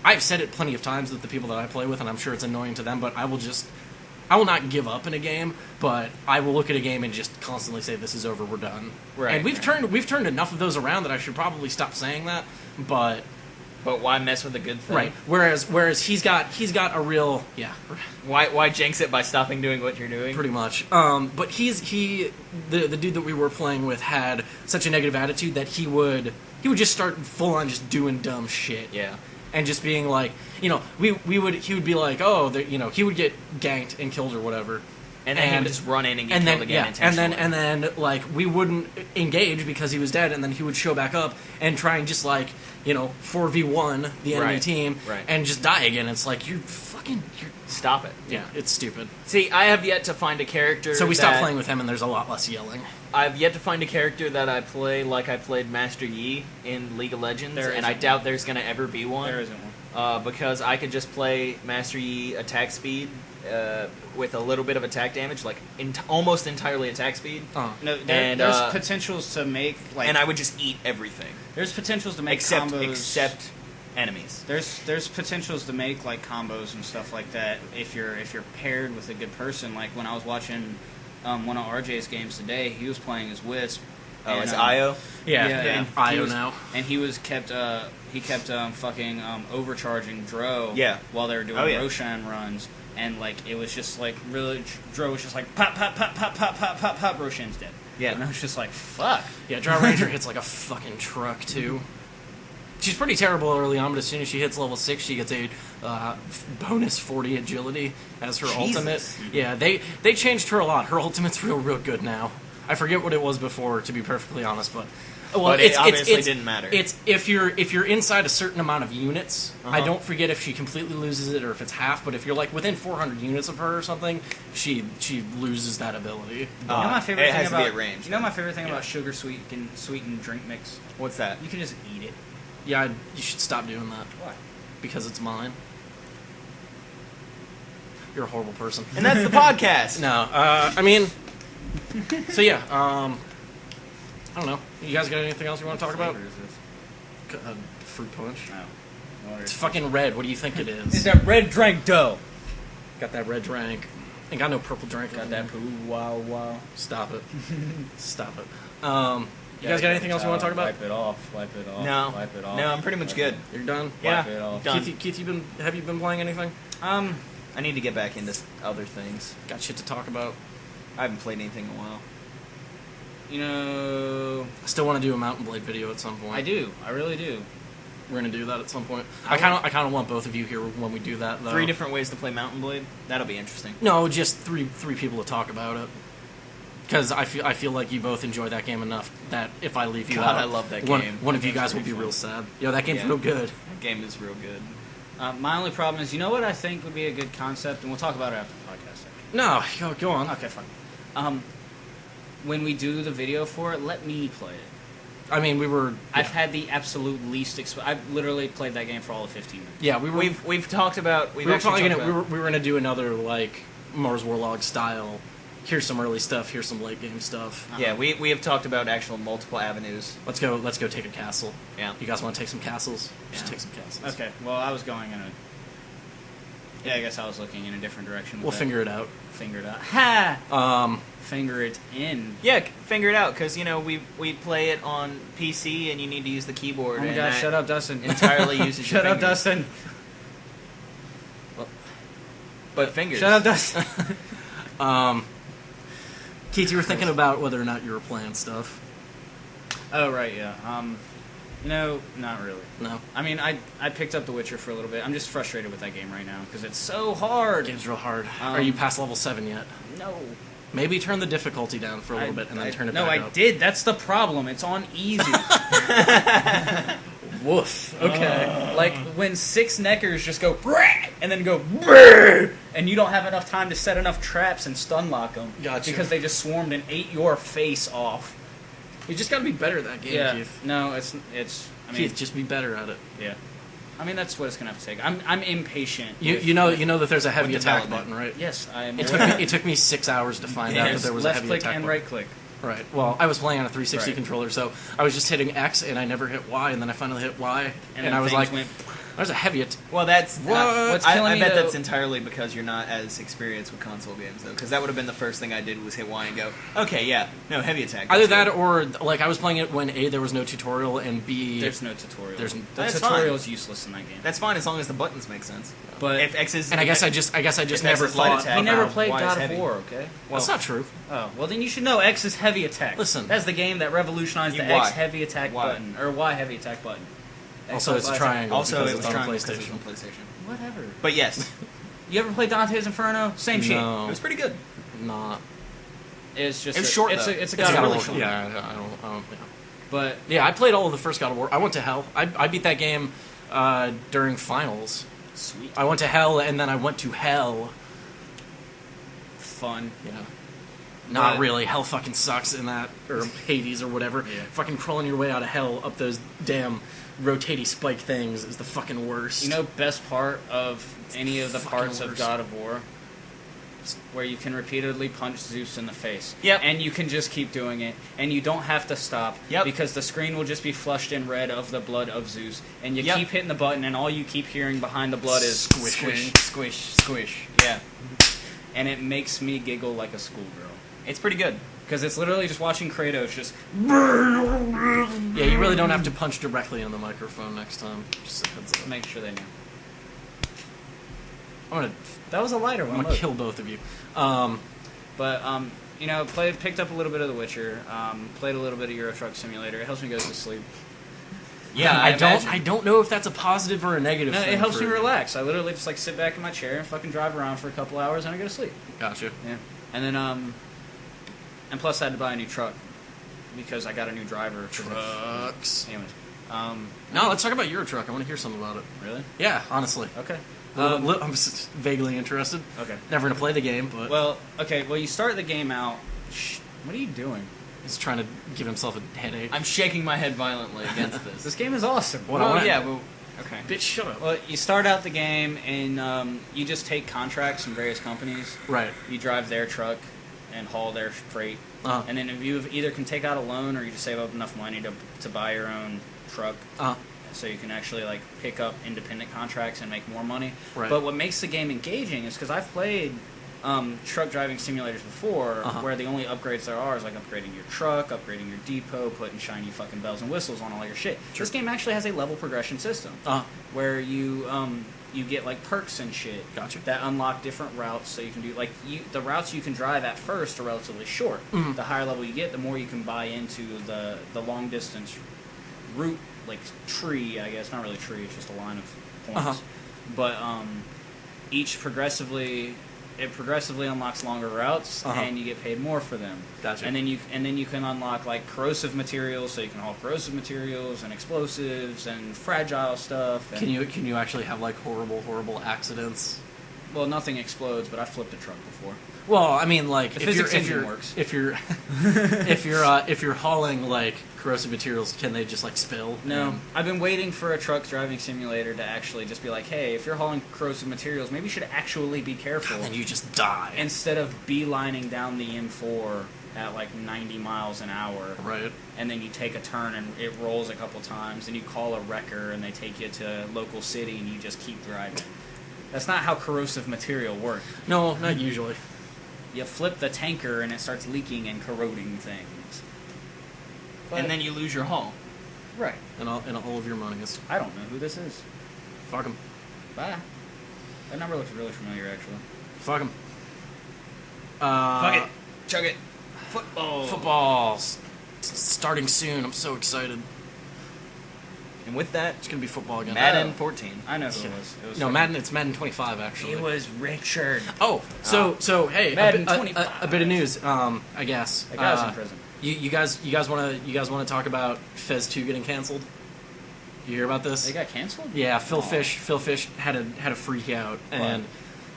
I've said it plenty of times with the people that I play with, and I'm sure it's annoying to them, but I will not give up in a game, but I will look at a game and just constantly say, this is over, we're done. Right. And we've turned enough of those around that I should probably stop saying that, but why mess with a good thing? Right. Whereas he's got a real... Yeah. Why jinx it by stopping doing what you're doing? Pretty much. But the dude that we were playing with had such a negative attitude that he would just start full on just doing dumb shit. Yeah. And just being like, he would be like, he would get ganked and killed or whatever. And then he would just run in and get killed again intentionally. And then we wouldn't engage because he was dead, and then he would show back up and try and just 4v1 the enemy team and just die again. It's like, stop it. Yeah, it's stupid. See, I have yet to find a character So we stopped playing with him, and there's a lot less yelling. I've yet to find a character that I play like I played Master Yi in League of Legends, and I doubt there's going to ever be one. There isn't one. Because I could just play Master Yi attack speed with a little bit of attack damage, almost entirely attack speed. No, there's potentials to make and I would just eat everything. There's potentials to make except enemies. There's potentials to make combos and stuff like that if you're paired with a good person. Like when I was watching one of RJ's games today, he was playing as Wisp. Oh, it's Io? Yeah, Io now. And he kept fucking overcharging Dro while they were doing Roshan runs. And it was just really, Dro was just pop, pop, pop, pop, pop, pop, pop, pop, Roshan's dead. Yeah. And I was just fuck. Yeah, Drow Ranger hits like a fucking truck too. She's pretty terrible early on, but as soon as she hits level 6, she gets a bonus 40 agility as her ultimate. Yeah, they changed her a lot. Her ultimate's real good now. I forget what it was before, to be perfectly honest, but it obviously didn't matter. It's if you're inside a certain amount of units. I don't forget if she completely loses it or if it's half, but if you're within 400 units of her or something, she loses that ability. You know my favorite thing about range. You know my favorite thing about sugar sweetened drink mix? What's that? You can just eat it. Yeah, you should stop doing that. Why? Because it's mine. You're a horrible person. And that's the podcast. No, I mean, so yeah, I don't know. You guys got anything else you want to talk about? What flavor is this? Fruit punch. No. It's fucking red. What do you think it is? It's that red drink dough. Got that red drink. Ain't got no purple drink. Got that poo wow wow. Stop it. Stop it. You guys got anything else you want to talk about? Wipe it off. No. Wipe it off. No, I'm pretty much good. You're done? Yeah. Wipe it off. Done. Keith, have you been playing anything? I need to get back into other things. Got shit to talk about? I haven't played anything in a while. You know, I still want to do a Mountain Blade video at some point. I do. I really do. We're gonna do that at some point. I kind of want both of you here when we do that, though. 3 different ways to play Mountain Blade. That'll be interesting. No, just three people to talk about it. Because I feel like you both enjoy that game enough that if I leave you out, I love that game. One of you guys will be real sad. Yo, that game's real good. That game is real good. My only problem is, you know what I think would be a good concept, and we'll talk about it after the podcast. No, go on. Okay, fine. When we do the video for it, let me play it. I mean, I've had the absolute least. I've literally played that game for all of 15 minutes. Yeah, we've talked about. We were gonna do another Mars Warlog style. Here's some early stuff. Here's some late game stuff. Yeah, we have talked about actual multiple avenues. Let's go take a castle. Yeah. You guys want to take some castles? Just take some castles. Okay. Well, I was going in a. Yeah, I guess I was looking in a different direction. We'll figure it out. Figure it out. Ha! Finger it in. Yeah, figure it out, because, we play it on PC, and you need to use the keyboard. Oh my gosh, shut up, Dustin. Entirely uses your Shut up, fingers. Dustin. But fingers. Shut up, Dustin. Keith, you were thinking about whether or not you were playing stuff. Oh, right, yeah. No, not really. No. I mean, I picked up The Witcher for a little bit. I'm just frustrated with that game right now because it's so hard. Game's real hard. Are you past level 7 yet? No. Maybe turn the difficulty down for a little bit and then turn it back up. No, I did. That's the problem. It's on easy. Woof. Okay. Like when 6 neckers just go and then go and you don't have enough time to set enough traps and stun lock them. Gotcha. Because they just swarmed and ate your face off. You just gotta be better at that game, Keith. No, it's. I mean, Keith, just be better at it. Yeah. I mean, that's what it's gonna have to take. I'm impatient. You know that there's a heavy attack button, right? Yes, I am. It took me 6 hours to find out that there was a heavy attack button. Left click and right click. Right. Well, I was playing on a 360 Right. controller, so I was just hitting X and I never hit Y, and then I finally hit Y, and I was like, "There's a heavy attack." Well, that's What's I killing me, bet though- that's entirely because you're not as experienced with console games, though. Because that would have been the first thing I did was hit Y and go, okay, yeah, no heavy attack. Either that, or like I was playing it when A, there was no tutorial, and B, There's no tutorial. There's- the That's tutorial is useless in that game. That's fine as long as the buttons make sense. But if X is, and I guess I just if never X is light thought. attack, he never wow, played Y is God of heavy. War, okay? That's not true. Oh, well then you should know X is heavy attack. Listen. That's the game that revolutionized the Y. X heavy attack Y. button. Or Y heavy attack button. Also, it's a Xbox triangle. Also, because it was it's on trying because PlayStation. it was on PlayStation. Whatever. But yes, You ever play Dante's Inferno? Same shit. No, it was pretty good. not. It's just It was short, it's though. a It's God God of of War. War. Yeah, I don't. Yeah. But Yeah, I played all of the first God of War. I went to hell. I beat that game during finals. sweet, I went to hell, and then I went to hell. fun. Yeah. Not But- really. Hell fucking sucks in that, or Hades or whatever. Yeah. Fucking crawling your way out of hell up those damn rotating spike things is the fucking worst. You know, best part of any of the fucking parts of worst. God of War, where you can repeatedly punch Zeus in the face. Yep. And you can just keep doing it, and you don't have to stop. Yep. Because the screen will just be flushed in red of the blood of Zeus, and you Yep. keep hitting the button, and all you keep hearing behind the blood is Squishing. Squish, squish. Yeah, and it makes me giggle like a schoolgirl. it's pretty good. Because it's literally just watching Kratos just... Yeah, you really don't have to punch directly in the microphone next time. Just a heads up. Make sure they know. I'm That was a lighter one. gonna look. kill both of you. But, you know, picked up a little bit of The Witcher, played a little bit of Euro Truck Simulator. It helps me go to sleep. Yeah, I imagine. don't know if that's a positive or a negative No, thing. it helps for- me relax. I literally just, like, sit back in my chair and fucking drive around for a couple hours, and I go to sleep. Gotcha. Yeah. And then, and plus I had to buy a new truck, because I got a new driver. Trucks. Anyways. No, let's talk about Euro Truck. I want to hear something about it. Really? Yeah, honestly. Okay. I'm just vaguely interested. Okay. Never gonna play the game, but Well, okay, well, you start the game out... What are you doing? he's trying to give himself a headache. I'm shaking my head violently against this. This game is awesome. What I well, want- yeah, well, okay. Bitch, shut up. Well, you start out the game, and you just take contracts from various companies. Right. You drive their truck and haul their freight. Uh-huh. And then if you either can take out a loan, or you just save up enough money to buy your own truck. Uh-huh. So you can actually like pick up independent contracts and make more money. Right. But what makes the game engaging is because I've played truck driving simulators before, Uh-huh. where the only upgrades there are is like upgrading your truck, upgrading your depot, putting shiny fucking bells and whistles on all your shit. Sure. This game actually has a level progression system Uh-huh. where you get like perks and shit Gotcha. that unlock different routes. So you can do like the routes you can drive at first are relatively short. Mhm. The higher level you get, the more you can buy into the long distance route, like tree, I guess. Not really tree, it's just a line of points. Uh-huh. But each progressively unlocks longer routes, Uh-huh. and you get paid more for them. Gotcha. And then you can unlock like corrosive materials, so you can haul corrosive materials and explosives and fragile stuff. And, Can you actually have like horrible accidents? well, nothing explodes, but I flipped a truck before. Well, I mean, like The if you're physics engine works. if you're if you're hauling like corrosive materials, can they just like spill? No, And- I've been waiting for a truck driving simulator to actually just be like, hey, if you're hauling corrosive materials, maybe you should actually be careful. and you just die. Instead of beelining down the M4 at like 90 miles an hour, Right. and then you take a turn and it rolls a couple times, and you call a wrecker and they take you to a local city and you just keep driving. That's not how corrosive material works. No, not usually. You flip the tanker and it starts leaking and corroding things. But- And then you lose your haul. right. And all of your money is I don't know who this is. fuck him. Bye. That number looks really familiar, actually. Fuck him. Fuck it. Chug it. Football. Footballs. starting soon. I'm so excited. And with that, It's gonna be football again. Madden 14. I know who it was. It was No, Madden. It's Madden 25 actually. It was Richard. Oh, so hey, Madden a 25. bit of news. I guess That guy's in prison. You guys want to talk about Fez 2 getting canceled? You hear about this? They got canceled? Yeah, Phil Fish had a freak out, and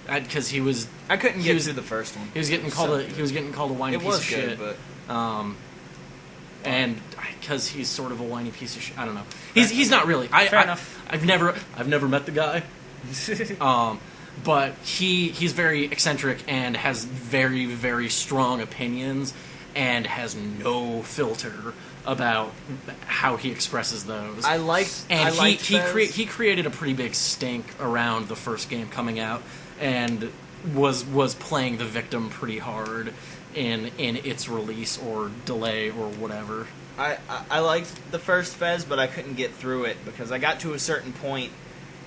because he was I couldn't He get was- through the first one. he was getting called a whiny It piece was of good, shit. but And because he's sort of a whiny piece of shit, I don't know. He's not really. Fair enough. I've never met the guy. But he's very eccentric and has very, very strong opinions and has no filter about how he expresses those. I liked Fez. He created a pretty big stink around the first game coming out and was playing the victim pretty hard in its release or delay or whatever. I liked the first Fez, but I couldn't get through it because I got to a certain point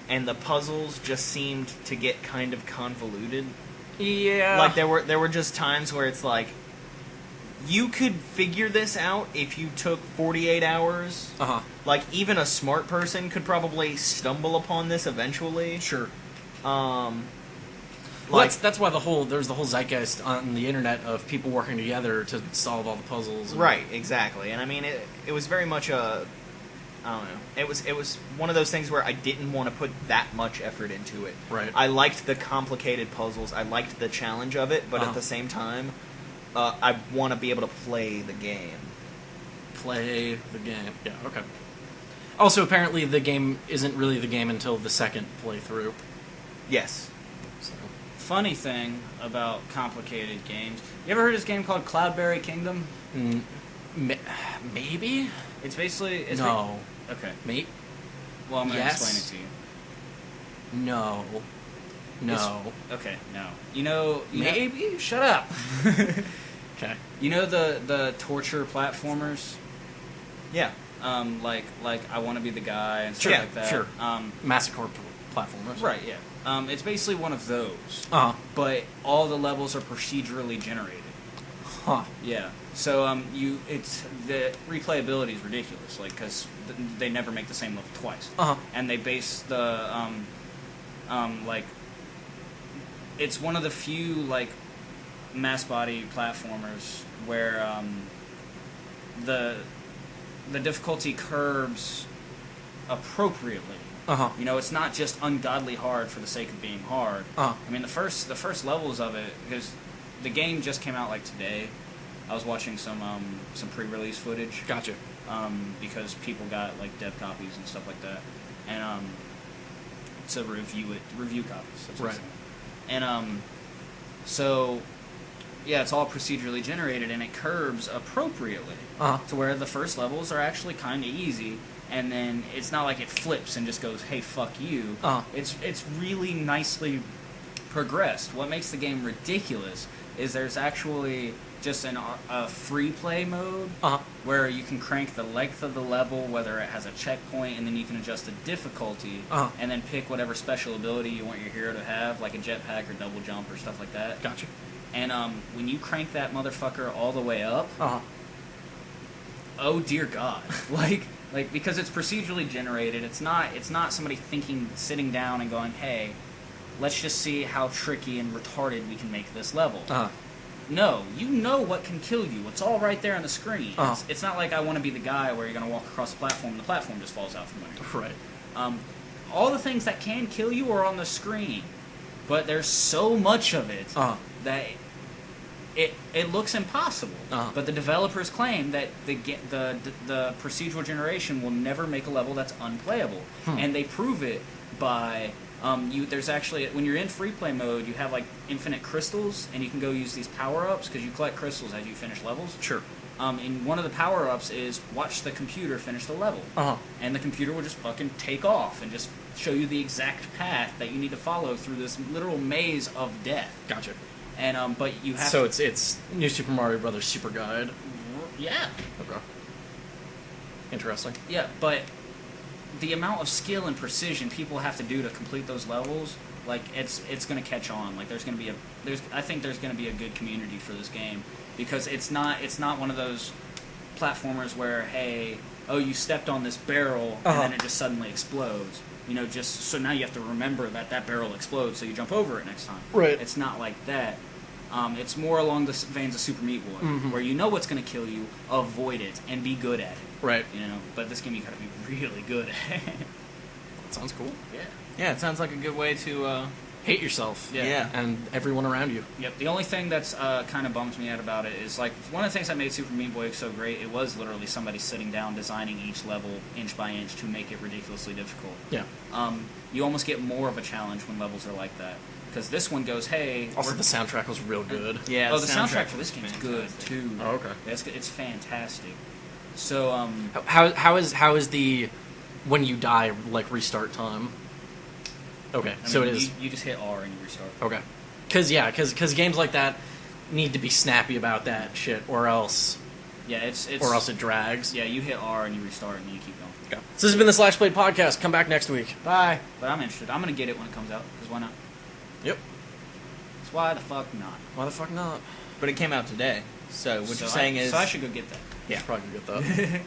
and the puzzles just seemed to get kind of convoluted. Yeah. Like there were just times where it's like you could figure this out if you took 48 hours. Uh-huh. Like even a smart person could probably stumble upon this eventually. Sure. Like that's why there's the whole zeitgeist on the internet of people working together to solve all the puzzles. right, exactly. And I mean it was very much a I don't know. It was one of those things where I didn't want to put that much effort into it. Right. I liked the complicated puzzles. I liked the challenge of it, but at the same time, I want to be able to play the game. Play the game. Yeah, okay. Also, apparently the game isn't really the game until the second playthrough. Yes. So. Funny thing about complicated games. You ever heard of this game called Cloudberry Kingdom? Maybe? It's basically... No. Okay. Mate? Well, I'm going to Yes. explain it to you. No. No. Okay, no. You know... Maybe? Shut up! Okay. You know the torture platformers? Yeah. Like I Want to Be the Guy and stuff Yeah, like that. Sure. Massacre platformers. Right, yeah. It's basically one of those. Uh-huh. But all the levels are procedurally generated. Huh. Yeah. So it's the replayability is ridiculous, like because they never make the same level twice, Uh-huh. and they base the like it's one of the few like mass body platformers where the difficulty curbs appropriately. Uh-huh. You know, it's not just ungodly hard for the sake of being hard. Uh-huh. I mean, the first levels of it, because the game just came out like today. I was watching some pre-release footage. Gotcha. Because people got like dev copies and stuff like that, and to review copies. That's what I'm Right. saying. And so yeah, it's all procedurally generated, and it curbs appropriately Uh-huh. to where the first levels are actually kind of easy, and then it's not like it flips and just goes, "Hey, fuck you." Uh-huh. It's really nicely progressed. What makes the game ridiculous is there's actually just a free play mode Uh-huh. where you can crank the length of the level, whether it has a checkpoint, and then you can adjust the difficulty, Uh-huh. and then pick whatever special ability you want your hero to have, like a jetpack or double jump or stuff like that. Gotcha. And when you crank that motherfucker all the way up, Uh-huh. oh dear God, like because it's procedurally generated, it's not somebody sitting down and going, hey, let's just see how tricky and retarded we can make this level. Uh-huh. No, you know what can kill you. It's all right there on the screen. Uh-huh. It's not like I Want to Be the Guy where you're going to walk across the platform and the platform just falls out from under you. Right. All the things that can kill you are on the screen, but there's so much of it Uh-huh. that it looks impossible. Uh-huh. But the developers claim that the procedural generation will never make a level that's unplayable, and they prove it by there's actually, when you're in free play mode, you have like infinite crystals, and you can go use these power ups because you collect crystals as you finish levels. Sure. And one of the power ups is watch the computer finish the level, Uh-huh. and the computer will just fucking take off and just show you the exact path that you need to follow through this literal maze of death. Gotcha. And but you have So to, it's New Super Mario Brothers Super Guide. yeah. Okay. Interesting. Yeah, but the amount of skill and precision people have to do to complete those levels, like it's going to catch on. Like I think there's going to be a good community for this game because it's not one of those platformers where, hey, oh, you stepped on this barrel and then it just suddenly explodes. You know, just so now you have to remember that barrel explodes, so you jump over it next time. Right. It's not like that. It's more along the veins of Super Meat Boy, where you know what's going to kill you, avoid it, and be good at it. Right. You know, but this game you got to be really good at it. That sounds cool. Yeah. Yeah, it sounds like a good way to. Hate yourself. Yeah. And everyone around you. Yep. The only thing that's kind of bums me out about it is, like, one of the things that made Super Meat Boy so great, it was literally somebody sitting down designing each level inch by inch to make it ridiculously difficult. Yeah. You almost get more of a challenge when levels are like that. Because this one goes, hey... Also, the soundtrack was real good. Yeah, Oh, the soundtrack for this game is good, too. Oh, okay. It's fantastic. So, How is the when you die, like, restart time? Okay, I so mean, it is... You just hit R and you restart. Okay. Because games like that need to be snappy about that shit, or else... Yeah, it's... Or else it drags. Yeah, you hit R and you restart and then you keep going. Okay. So this has been the Slashplayed Podcast. Come back next week. Bye. But I'm interested. I'm going to get it when it comes out, because why not? Yep. So why the fuck not? Why the fuck not? But it came out today. So what you're saying is. So I should go get that. Yeah. Should probably get that.